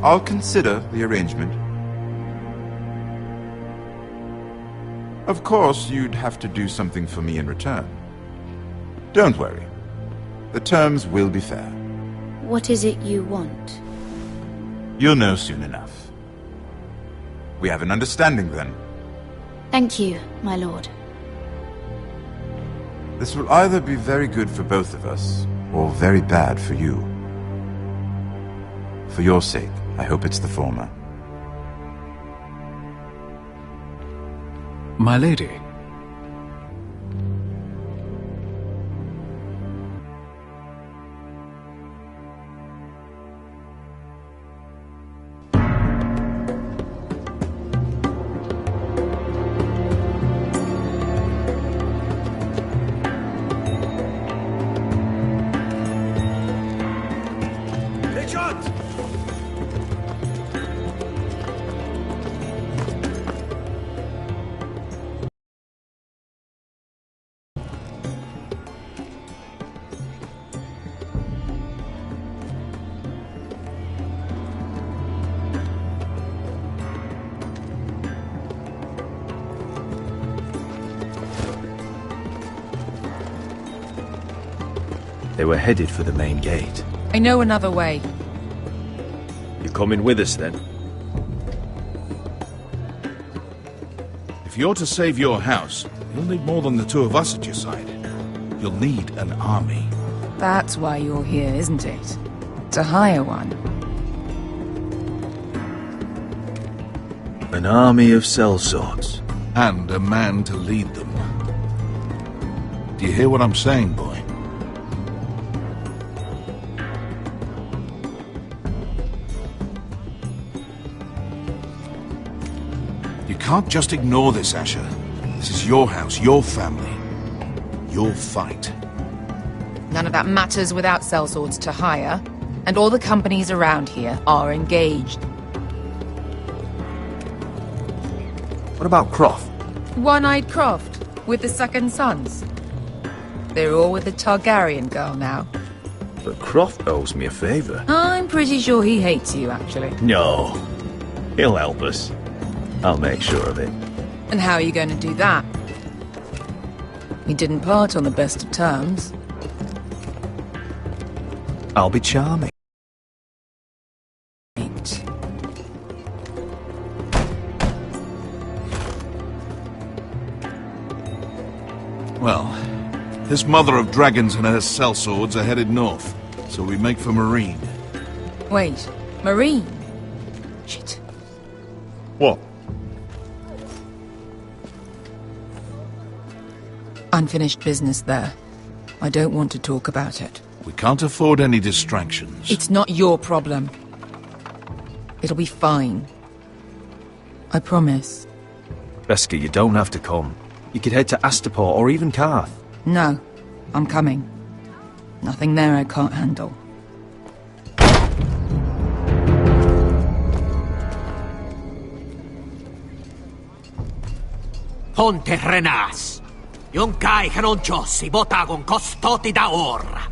I'll consider the arrangement. Of course, you'd have to do something for me in return. Don't worry. The terms will be fair. What is it you want? You'll know soon enough. We have an understanding then. Thank you, my lord. This will either be very good for both of us, or very bad for you. For your sake, I hope it's the former. My lady. They were headed for the main gate. I know another way. You're coming with us, then? If you're to save your house, you'll need more than the two of us at your side. You'll need an army. That's why you're here, isn't it? To hire one. An army of sellswords. And a man to lead them. Do you hear what I'm saying, boy? You can't just ignore this, Asher. This is your house, your family, your fight. None of that matters without sellswords to hire, and all the companies around here are engaged. What about Croft? One-eyed Croft, with the second sons. They're all with the Targaryen girl now. But Croft owes me a favour. I'm pretty sure he hates you, actually. No. He'll help us. I'll make sure of it. And how are you going to do that? We didn't part on the best of terms. I'll be charming. Well, this mother of dragons and her sellswords are headed north, so we make for Marine. Wait, Marine? Shit. What? Unfinished business there. I don't want to talk about it. We can't afford any distractions. It's not your problem. It'll be fine. I promise. Beskar, you don't have to come. You could head to Astapor or even Karth. No, I'm coming. Nothing there I can't handle. Ponte Renas. Yung kai kanoncho si botagon costoti da ora.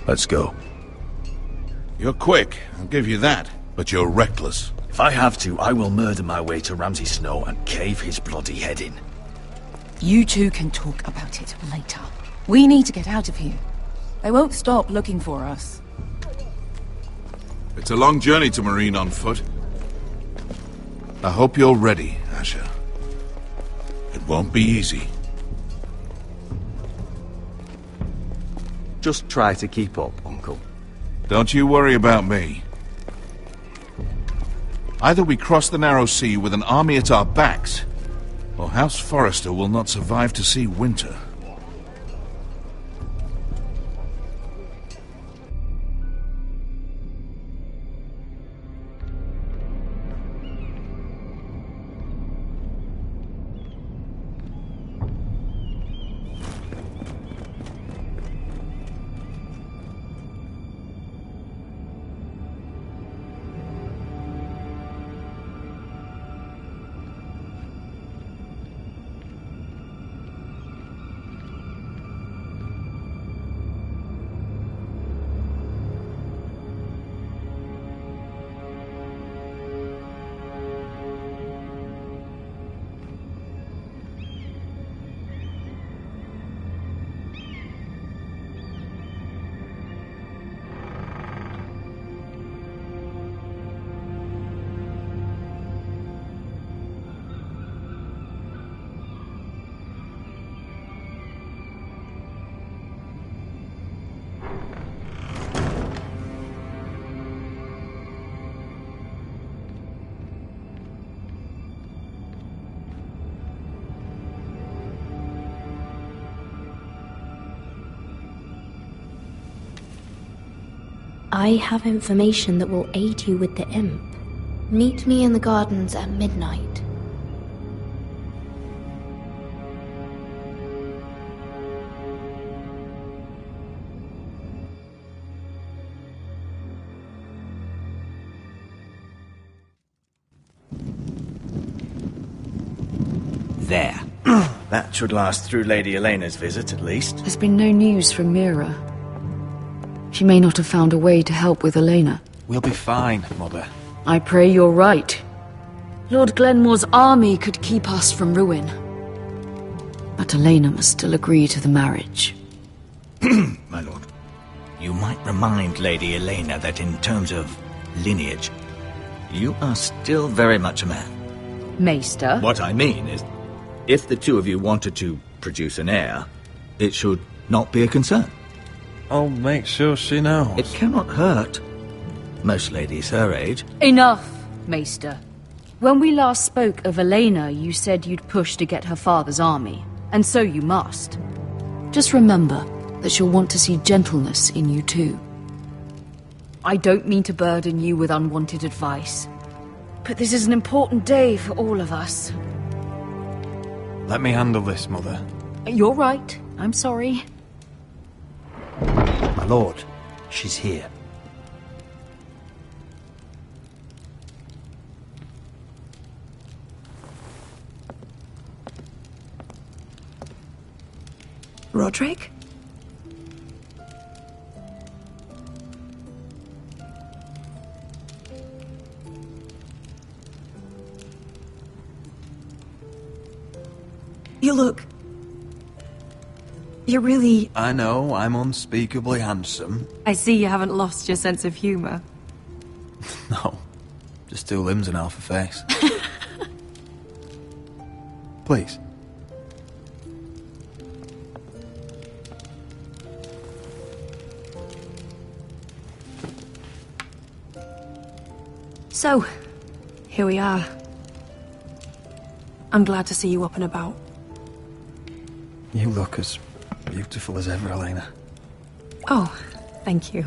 Let's go. You're quick, I'll give you that. But you're reckless. If I have to, I will murder my way to Ramsay Snow and cave his bloody head in. You two can talk about it later. We need to get out of here. They won't stop looking for us. It's a long journey to Marine on foot. I hope you're ready, Asher. It won't be easy. Just try to keep up, Uncle. Don't you worry about me. Either we cross the narrow sea with an army at our backs, or House Forrester will not survive to see winter. I have information that will aid you with the imp. Meet me in the gardens at midnight. There. That should last through Lady Elena's visit, at least. There's been no news from Mira. She may not have found a way to help with Elena. We'll be fine, Mother. I pray you're right. Lord Glenmore's army could keep us from ruin. But Elena must still agree to the marriage. My lord. You might remind Lady Elena that in terms of lineage, you are still very much a man. Maester? What I mean is, if the two of you wanted to produce an heir, it should not be a concern. I'll make sure she knows. It cannot hurt. Most ladies her age. Enough, Maester. When we last spoke of Elena, you said you'd push to get her father's army, and so you must. Just remember that she'll want to see gentleness in you too. I don't mean to burden you with unwanted advice, but this is an important day for all of us. Let me handle this, Mother. You're right. I'm sorry. My lord, she's here. Roderick? You look... You're really... I know, I'm unspeakably handsome. I see you haven't lost your sense of humour. No, just 2 limbs and half a face. Please. So, here we are. I'm glad to see you up and about. You look as beautiful as ever, Elena. Oh, thank you.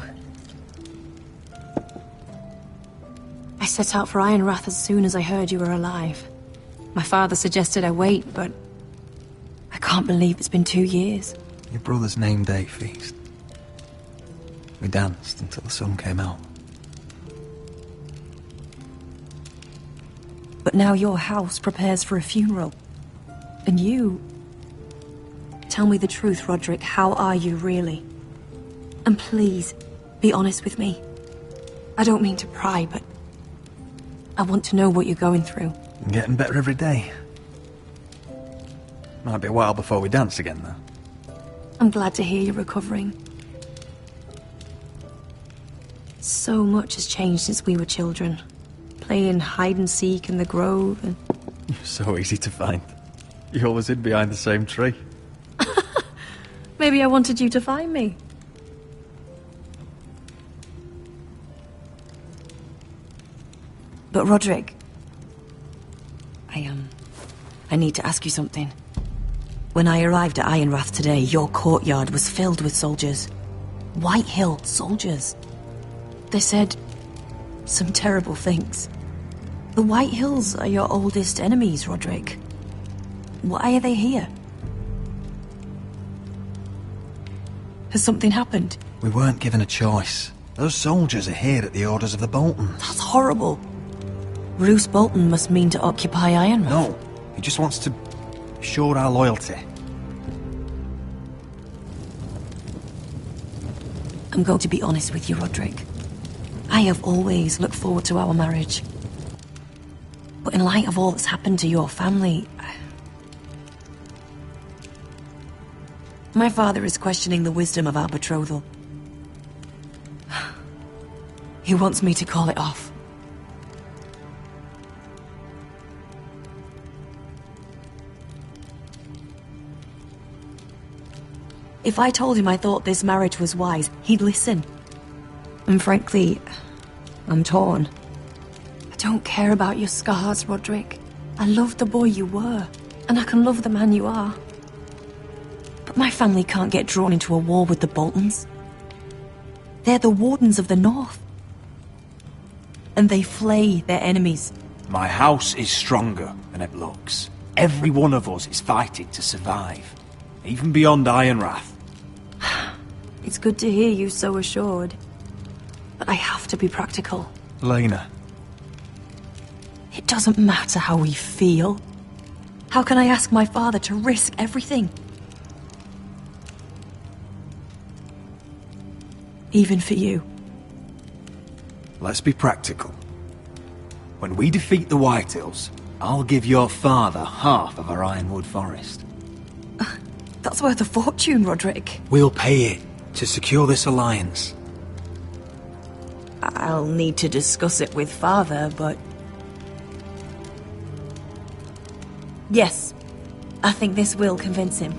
I set out for Ironrath as soon as I heard you were alive. My father suggested I wait, but I can't believe it's been 2 years. Your brother's name day feast. We danced until the sun came out. But now your house prepares for a funeral. And you... Tell me the truth, Roderick. How are you, really? And please, be honest with me. I don't mean to pry, but... I want to know what you're going through. I'm getting better every day. Might be a while before we dance again, though. I'm glad to hear you're recovering. So much has changed since we were children. Playing hide-and-seek in the grove and... You're so easy to find. You always hid behind the same tree. Maybe I wanted you to find me. But Roderick... I need to ask you something. When I arrived at Ironrath today, your courtyard was filled with soldiers. Whitehill soldiers. They said... some terrible things. The Whitehills are your oldest enemies, Roderick. Why are they here? Has something happened? We weren't given a choice. Those soldiers are here at the orders of the Boltons. That's horrible. Roose Bolton must mean to occupy Ironrath. No, he just wants to show our loyalty. I'm going to be honest with you, Roderick. I have always looked forward to our marriage. But in light of all that's happened to your family... My father is questioning the wisdom of our betrothal. He wants me to call it off. If I told him I thought this marriage was wise, he'd listen. And frankly, I'm torn. I don't care about your scars, Roderick. I love the boy you were, and I can love the man you are. But my family can't get drawn into a war with the Boltons. They're the Wardens of the North. And they flay their enemies. My house is stronger than it looks. Every one of us is fighting to survive, even beyond Ironrath. It's good to hear you so assured. But I have to be practical. Lena. It doesn't matter how we feel. How can I ask my father to risk everything? Even for you. Let's be practical. When we defeat the Whitehills, I'll give your father half of our Ironwood Forest. That's worth a fortune, Roderick. We'll pay it to secure this alliance. I'll need to discuss it with father, but... Yes, I think this will convince him.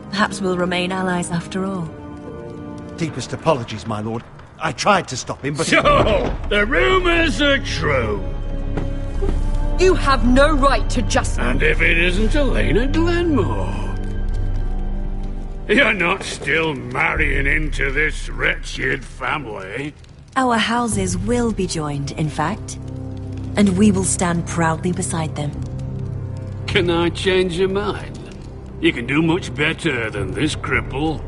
Perhaps we'll remain allies after all. Deepest apologies, my lord. I tried to stop him, but... So, the rumors are true. You have no right to just... And if it isn't Elena Glenmore? You're not still marrying into this wretched family? Our houses will be joined, in fact. And we will stand proudly beside them. Can I change your mind? You can do much better than this cripple.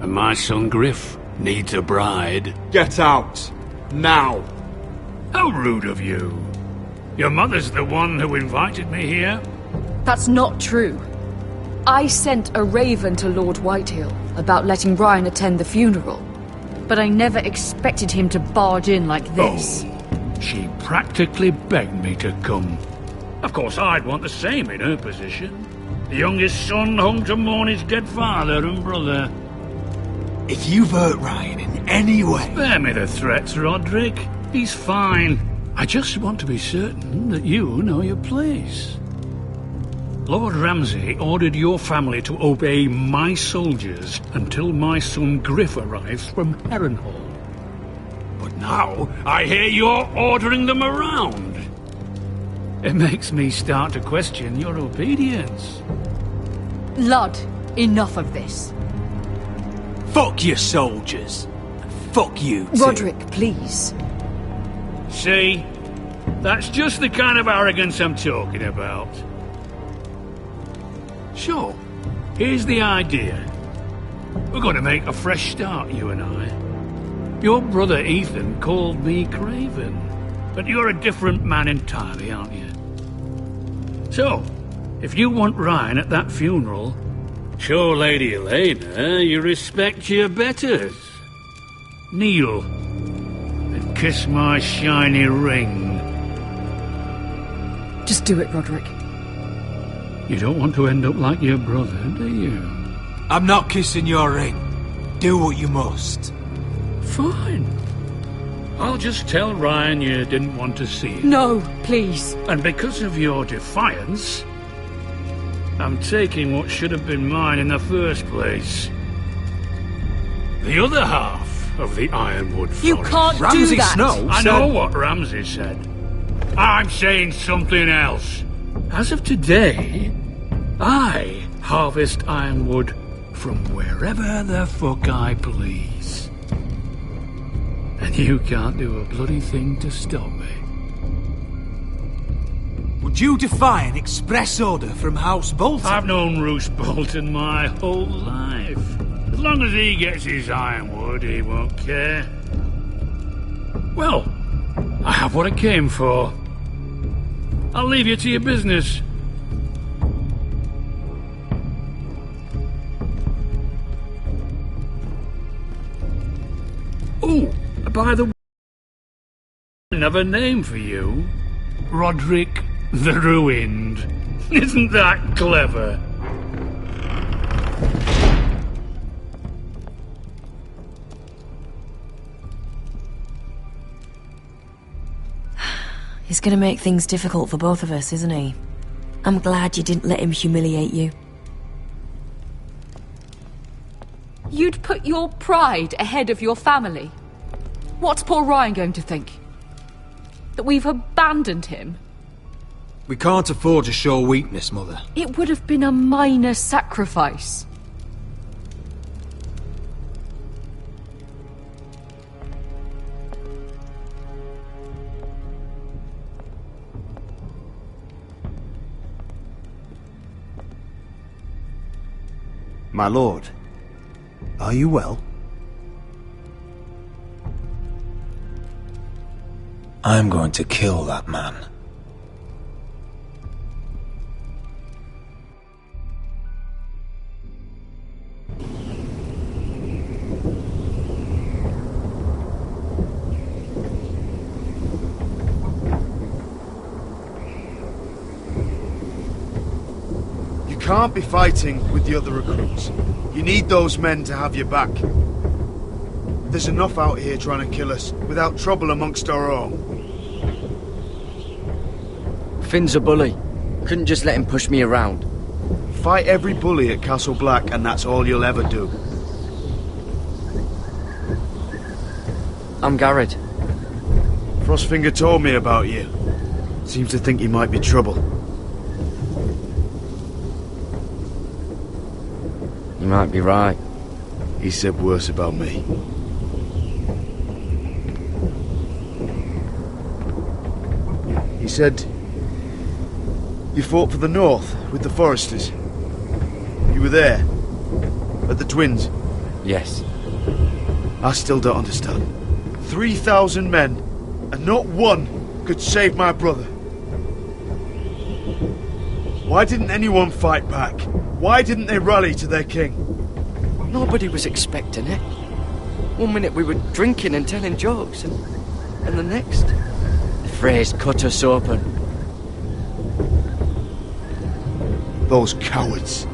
And my son Griff needs a bride. Get out. Now. How rude of you. Your mother's the one who invited me here? That's not true. I sent a raven to Lord Whitehill about letting Ryan attend the funeral. But I never expected him to barge in like this. Oh, she practically begged me to come. Of course, I'd want the same in her position. The youngest son home to mourn his dead father and brother. If you've hurt Ryan in any way... Spare me the threats, Roderick. He's fine. I just want to be certain that you know your place. Lord Ramsay ordered your family to obey my soldiers until my son Griff arrives from Harrenhal. But now I hear you're ordering them around. It makes me start to question your obedience. Lud, enough of this. Fuck your soldiers. Fuck you too. Roderick, please. See? That's just the kind of arrogance I'm talking about. So, here's the idea. We're going to make a fresh start, you and I. Your brother Ethan called me Craven, but you're a different man entirely, aren't you? So, if you want Ryan at that funeral, show Lady Elena you respect your betters. Kneel and kiss my shiny ring. Just do it, Roderick. You don't want to end up like your brother, do you? I'm not kissing your ring. Do what you must. Fine. I'll just tell Ryan you didn't want to see him. No, please. And because of your defiance, I'm taking what should have been mine in the first place. The other half of the Ironwood Forest. You can't do Ramsay that. Snow I said... know what Ramsay said. I'm saying something else. As of today, I harvest ironwood from wherever the fuck I please. And you can't do a bloody thing to stop me. Would you defy an express order from House Bolton? I've known Roose Bolton my whole life. As long as he gets his ironwood, he won't care. Well, I have what I came for. I'll leave you to your business. Oh, by the way, another name for you. Roderick the Ruined. Isn't that clever? He's gonna make things difficult for both of us, isn't he? I'm glad you didn't let him humiliate you. You'd put your pride ahead of your family. What's poor Ryan going to think? That we've abandoned him? We can't afford to show weakness, Mother. It would have been a minor sacrifice. My lord, are you well? I'm going to kill that man. You can't be fighting with the other recruits. You need those men to have your back. There's enough out here trying to kill us, without trouble amongst our own. Finn's a bully. Couldn't just let him push me around. Fight every bully at Castle Black, and that's all you'll ever do. I'm Garrett. Frostfinger told me about you. Seems to think he might be trouble. You might be right. He said worse about me. He said you fought for the North with the Foresters. You were there at the Twins. Yes. I still don't understand. 3,000 men, and not one could save my brother. Why didn't anyone fight back? Why didn't they rally to their king? Nobody was expecting it. One minute we were drinking and telling jokes, and the next, the Freys cut us open. Those cowards.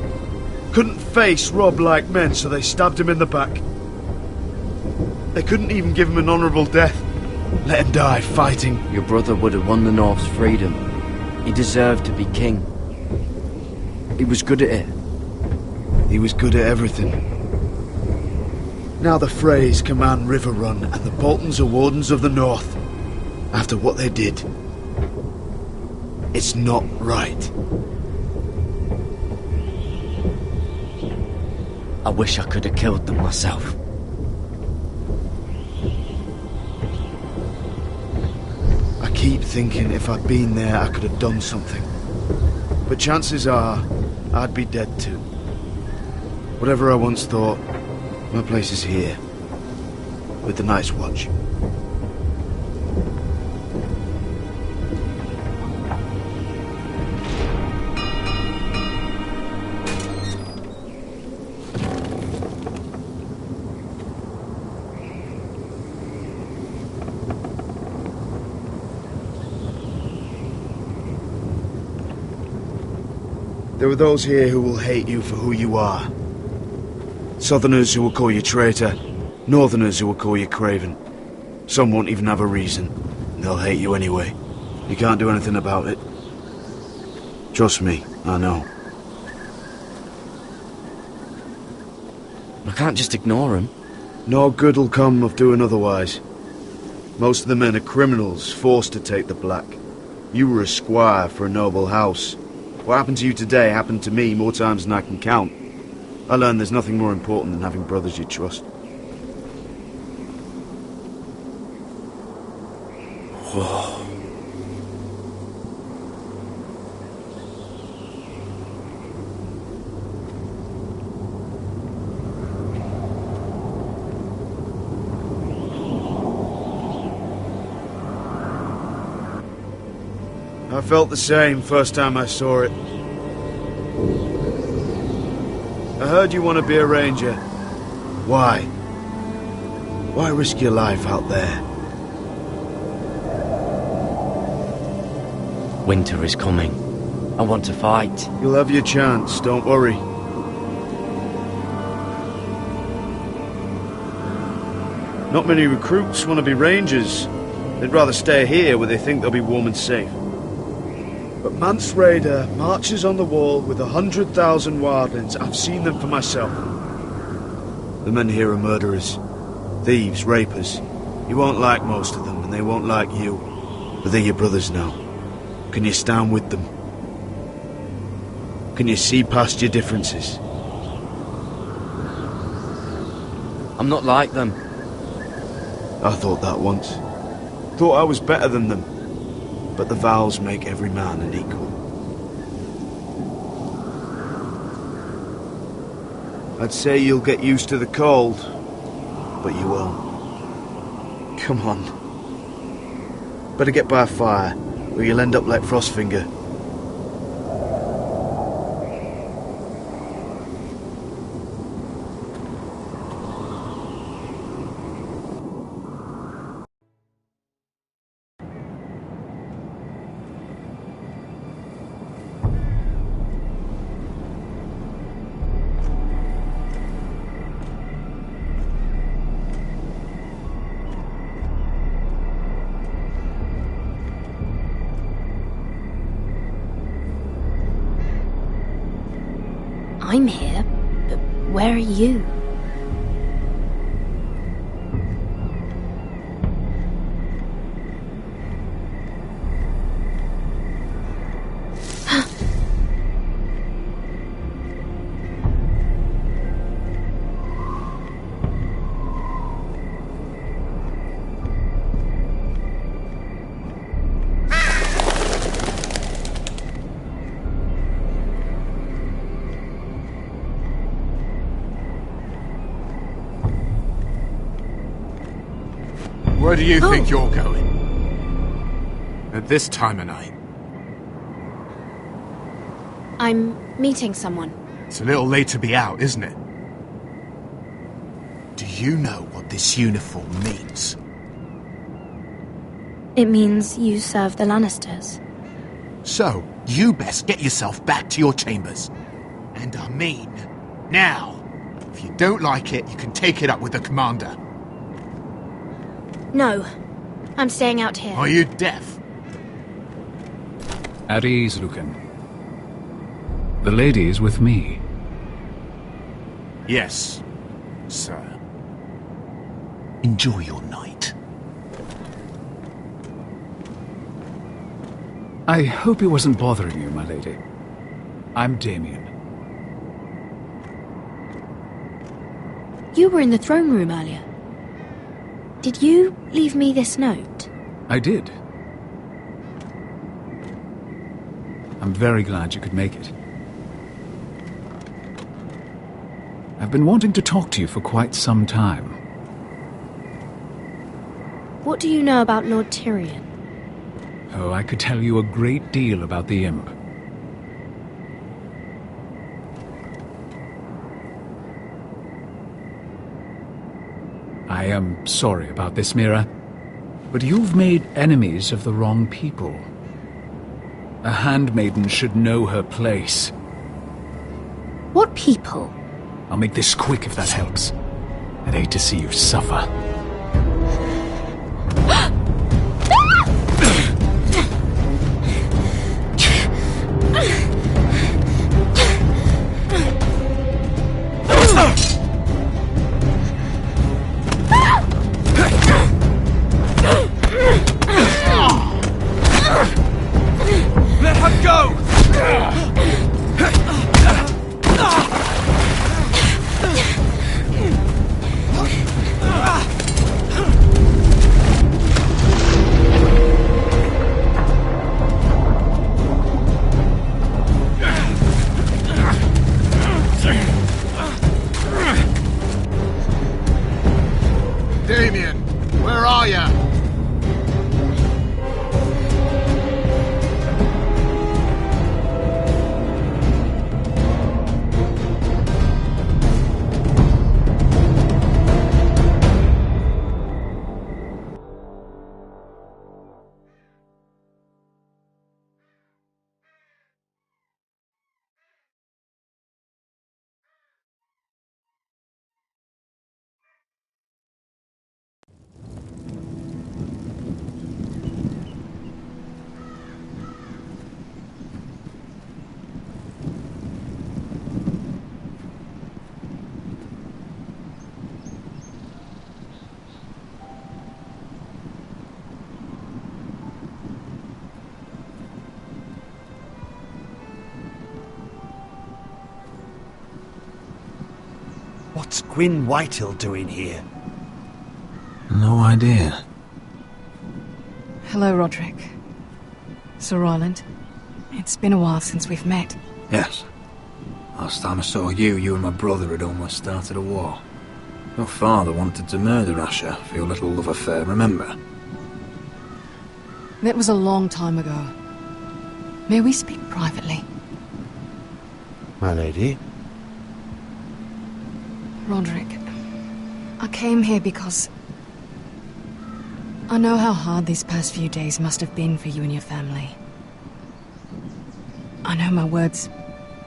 Couldn't face Rob like men, so they stabbed him in the back. They couldn't even give him an honourable death. Let him die fighting. Your brother would have won the North's freedom. He deserved to be king. He was good at it. He was good at everything. Now the Freys command River Run, and the Boltons are Wardens of the North. After what they did. It's not right. I wish I could have killed them myself. I keep thinking if I'd been there, I could have done something. But chances are, I'd be dead too. Whatever I once thought, my place is here. With the Night's Watch. There are those here who will hate you for who you are. Southerners who will call you traitor, Northerners who will call you craven. Some won't even have a reason, and they'll hate you anyway. You can't do anything about it. Trust me, I know. I can't just ignore him. No good will come of doing otherwise. Most of the men are criminals, forced to take the black. You were a squire for a noble house. What happened to you today happened to me more times than I can count. I learned there's nothing more important than having brothers you trust. Whoa. I felt the same first time I saw it. I heard you want to be a ranger. Why? Why risk your life out there? Winter is coming. I want to fight. You'll have your chance, don't worry. Not many recruits want to be rangers. They'd rather stay here where they think they'll be warm and safe. But Mance Raider marches on the wall with 100,000 wildlings. I've seen them for myself. The men here are murderers, thieves, rapers. You won't like most of them, and they won't like you. But they're your brothers now. Can you stand with them? Can you see past your differences? I'm not like them. I thought that once. Thought I was better than them. But the vows make every man an equal. I'd say you'll get used to the cold, but you won't. Come on. Better get by a fire, or you'll end up like Frostfinger. I'm here, but where are you? Where do you think you're going? At this time of night? I'm meeting someone. It's a little late to be out, isn't it? Do you know what this uniform means? It means you serve the Lannisters. So, you best get yourself back to your chambers. And I mean, now. If you don't like it, you can take it up with the commander. No, I'm staying out here. Are you deaf? At ease, Lucan. The lady is with me. Yes, sir. Enjoy your night. I hope it wasn't bothering you, my lady. I'm Damien. You were in the throne room earlier. Did you leave me this note? I did. I'm very glad you could make it. I've been wanting to talk to you for quite some time. What do you know about Lord Tyrion? Oh, I could tell you a great deal about the imp. I am sorry about this, Mira, but you've made enemies of the wrong people. A handmaiden should know her place. What people? I'll make this quick if that helps. I'd hate to see you suffer. Let her go! Damien, where are you? What's Gwyn Whitehill doing here? No idea. Hello, Roderick. Sir Roland. It's been a while since we've met. Yes. Last time I saw you and my brother had almost started a war. Your father wanted to murder Asher for your little love affair, remember? That was a long time ago. May we speak privately? My lady? Roderick, I came here because I know how hard these past few days must have been for you and your family. I know my words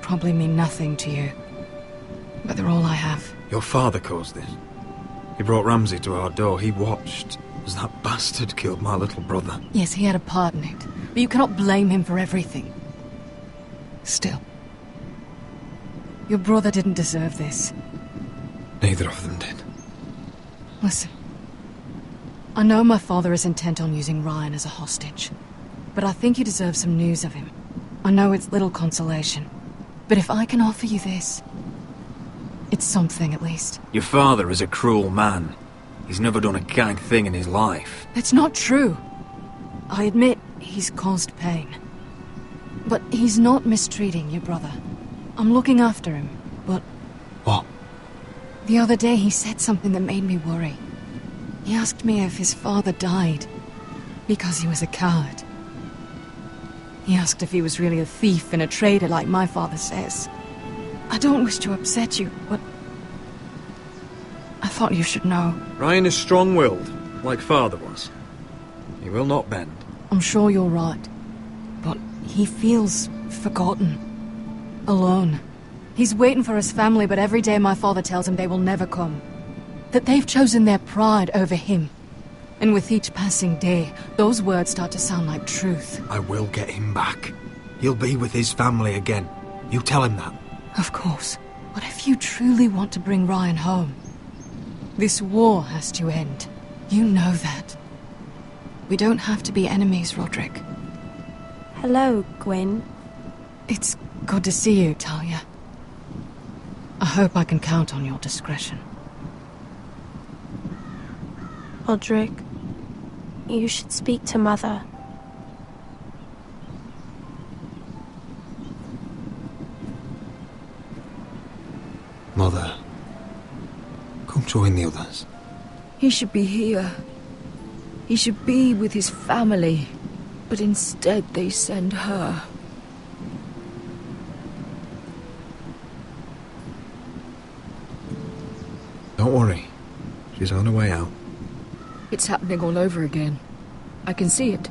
probably mean nothing to you, but they're all I have. Your father caused this. He brought Ramsay to our door. He watched as that bastard killed my little brother. Yes, he had a part in it, but you cannot blame him for everything. Still, your brother didn't deserve this. Neither of them did. Listen. I know my father is intent on using Ryan as a hostage, but I think you deserve some news of him. I know it's little consolation, but if I can offer you this, it's something at least. Your father is a cruel man. He's never done a kind thing in his life. That's not true. I admit he's caused pain. But he's not mistreating your brother. I'm looking after him, but... What? The other day he said something that made me worry. He asked me if his father died because he was a coward. He asked if he was really a thief and a traitor like my father says. I don't wish to upset you, but I thought you should know. Ryan is strong-willed, like father was. He will not bend. I'm sure you're right, but he feels forgotten, alone. He's waiting for his family, but every day my father tells him they will never come. That they've chosen their pride over him. And with each passing day, those words start to sound like truth. I will get him back. He'll be with his family again. You tell him that. Of course. But if you truly want to bring Ryan home, this war has to end. You know that. We don't have to be enemies, Roderick. Hello, Gwyn. It's good to see you, Talia. I hope I can count on your discretion. Roderick, you should speak to Mother. Mother, come join the others. He should be here. He should be with his family. But instead they send her. Don't worry. She's on her way out. It's happening all over again. I can see it.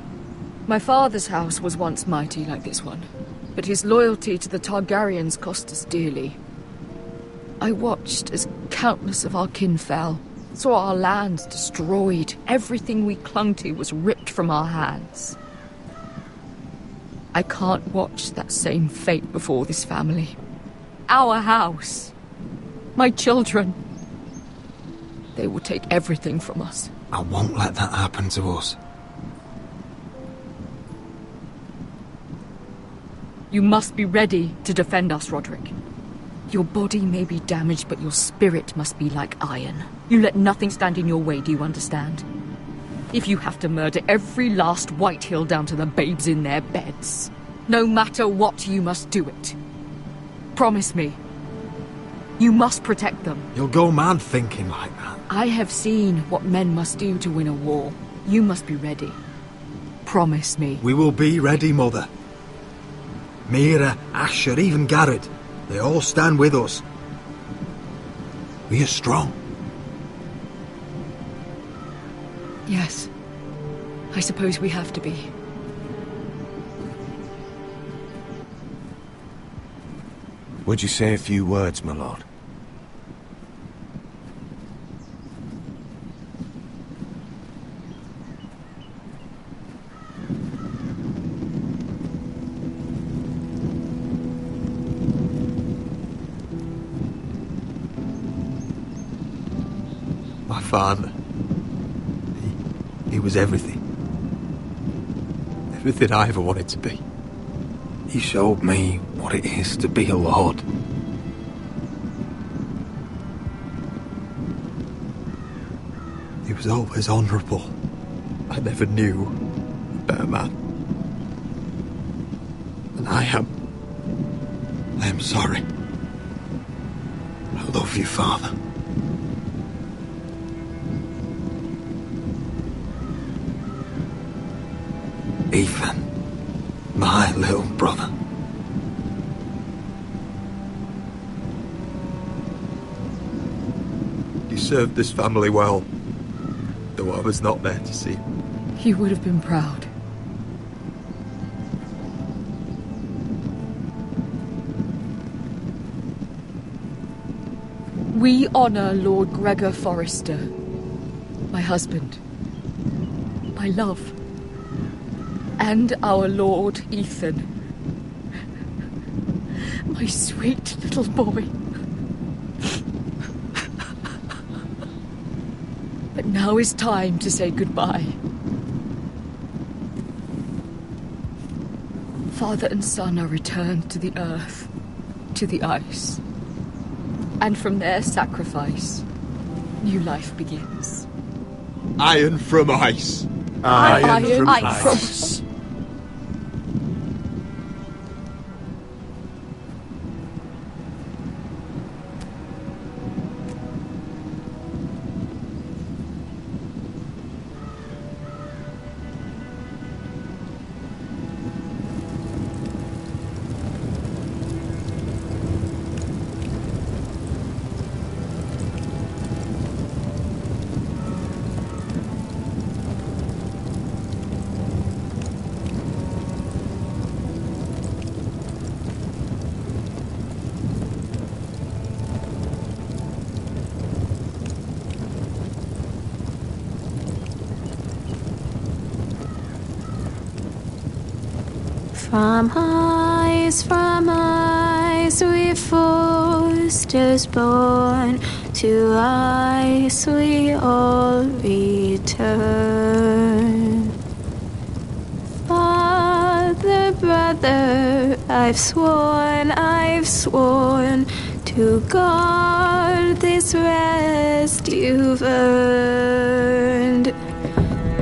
My father's house was once mighty like this one, but his loyalty to the Targaryens cost us dearly. I watched as countless of our kin fell, saw our lands destroyed, everything we clung to was ripped from our hands. I can't watch that same fate before this family. Our house. My children. They will take everything from us. I won't let that happen to us. You must be ready to defend us, Roderick. Your body may be damaged, but your spirit must be like iron. You let nothing stand in your way, do you understand? If you have to murder every last Whitehill down to the babes in their beds, no matter what, you must do it. Promise me. You must protect them. You'll go mad thinking like that. I have seen what men must do to win a war. You must be ready. Promise me. We will be ready, Mother. Mira, Asher, even Garrett. They all stand with us. We are strong. Yes. I suppose we have to be. Would you say a few words, my lord? My father. He was everything. Everything I ever wanted to be. He showed me what it is to be a lord. He was always honourable. I never knew a better man. And I am sorry. I love you, Father. Ethan, my little brother. You served this family well, though I was not there to see. He would have been proud. We honour Lord Gregor Forrester, my husband, my love. And our Lord Ethan. My sweet little boy. But now is time to say goodbye. Father and son are returned to the earth, to the ice. And from their sacrifice, new life begins. Iron from ice. Iron from ice. From eyes we foresters born, to ice we all return. Father, brother, I've sworn to guard this rest you've earned.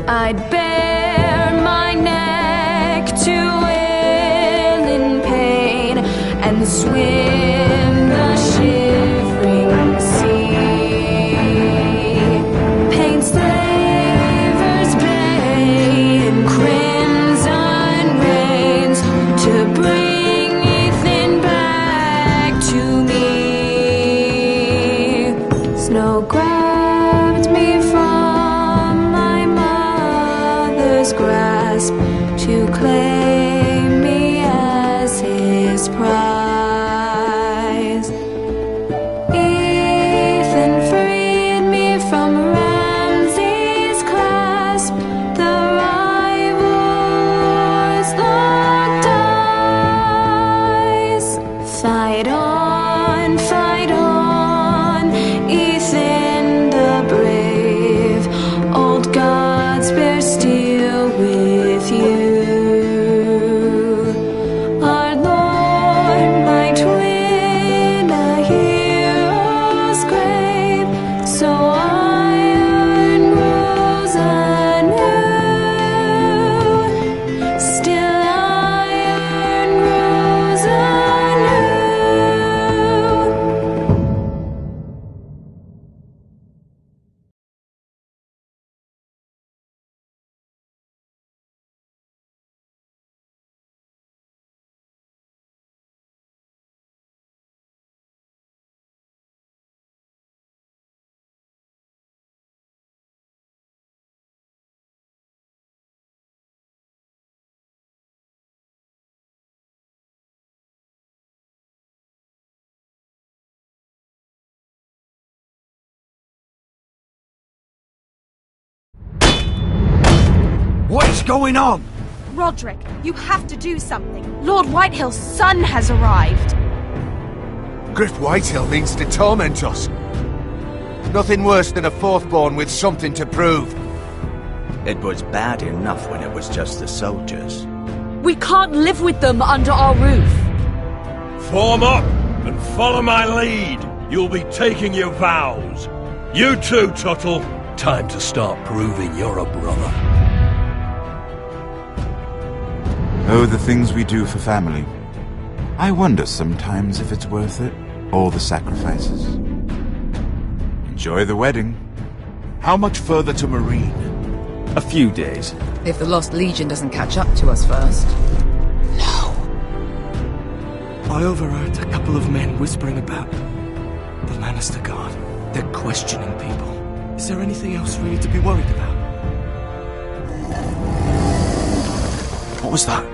I'd bare my neck to wail in pain and swim the shivering sea. Paint slavers bay in crimson rains to bring Ethan back to me. Snow grabbed me from my mother's grasp to claim me as his prize. Ethan freed me from Ramsay's clasp. The rivals locked eyes. Fight on, Ethan the brave. Old gods bear steel with you. Our Lord, my twin, a hero's grave. So iron grows anew. Still iron grows anew. What is going on? Roderick, you have to do something. Lord Whitehill's son has arrived. Griff Whitehill means to torment us. Nothing worse than a fourthborn with something to prove. It was bad enough when it was just the soldiers. We can't live with them under our roof. Form up and follow my lead. You'll be taking your vows. You too, Tuttle. Time to start proving you're a brother. Oh, the things we do for family. I wonder sometimes if it's worth it. All the sacrifices. Enjoy the wedding. How much further to Marine? A few days. If the Lost Legion doesn't catch up to us first. I overheard a couple of men whispering about the Lannister Guard. They're questioning people. Is there anything else we need to be worried about? What was that?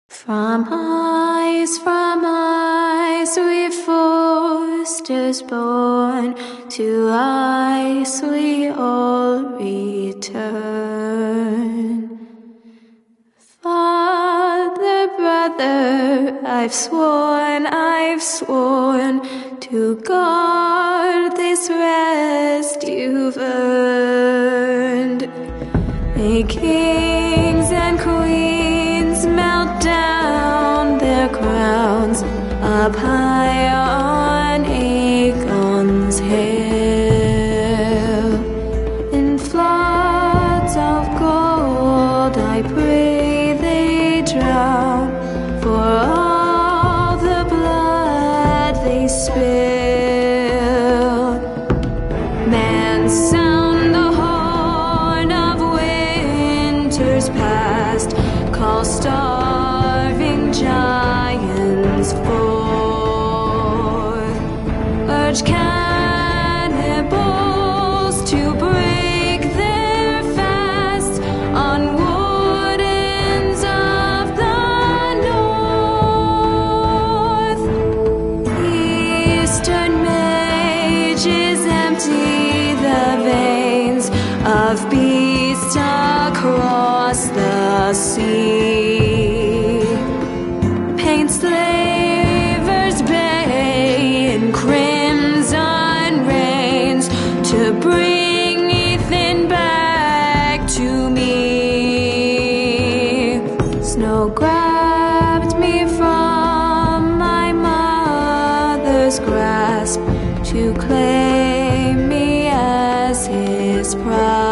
From eyes we foresters born, to ice we all return. Father, brother, I've sworn to guard this rest you've earned. May kings and queens melt down their crowns up high on Aegon's hill. In floods of gold I pray they drown, for all the blood they spill. Man, sound the horn of winter winters past, call starving giants forth, urge cannibals to break their fast on wardens of the north. Eastern mages empty the veins of beasts across the sea. Paint slavers bay in crimson rains to bring Ethan back to me. Snow grabbed me from my mother's grasp to claim me as his prize.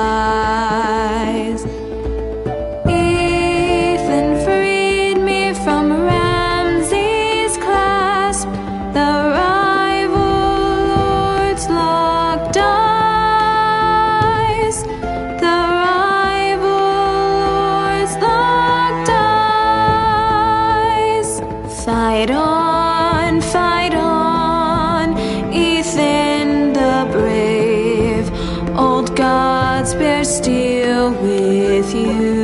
Ethan freed me from Ramsay's clasp, the rival lord's locked eyes, the rival lord's locked eyes. Fight on, Ethan the brave. Old gods bear steel with you.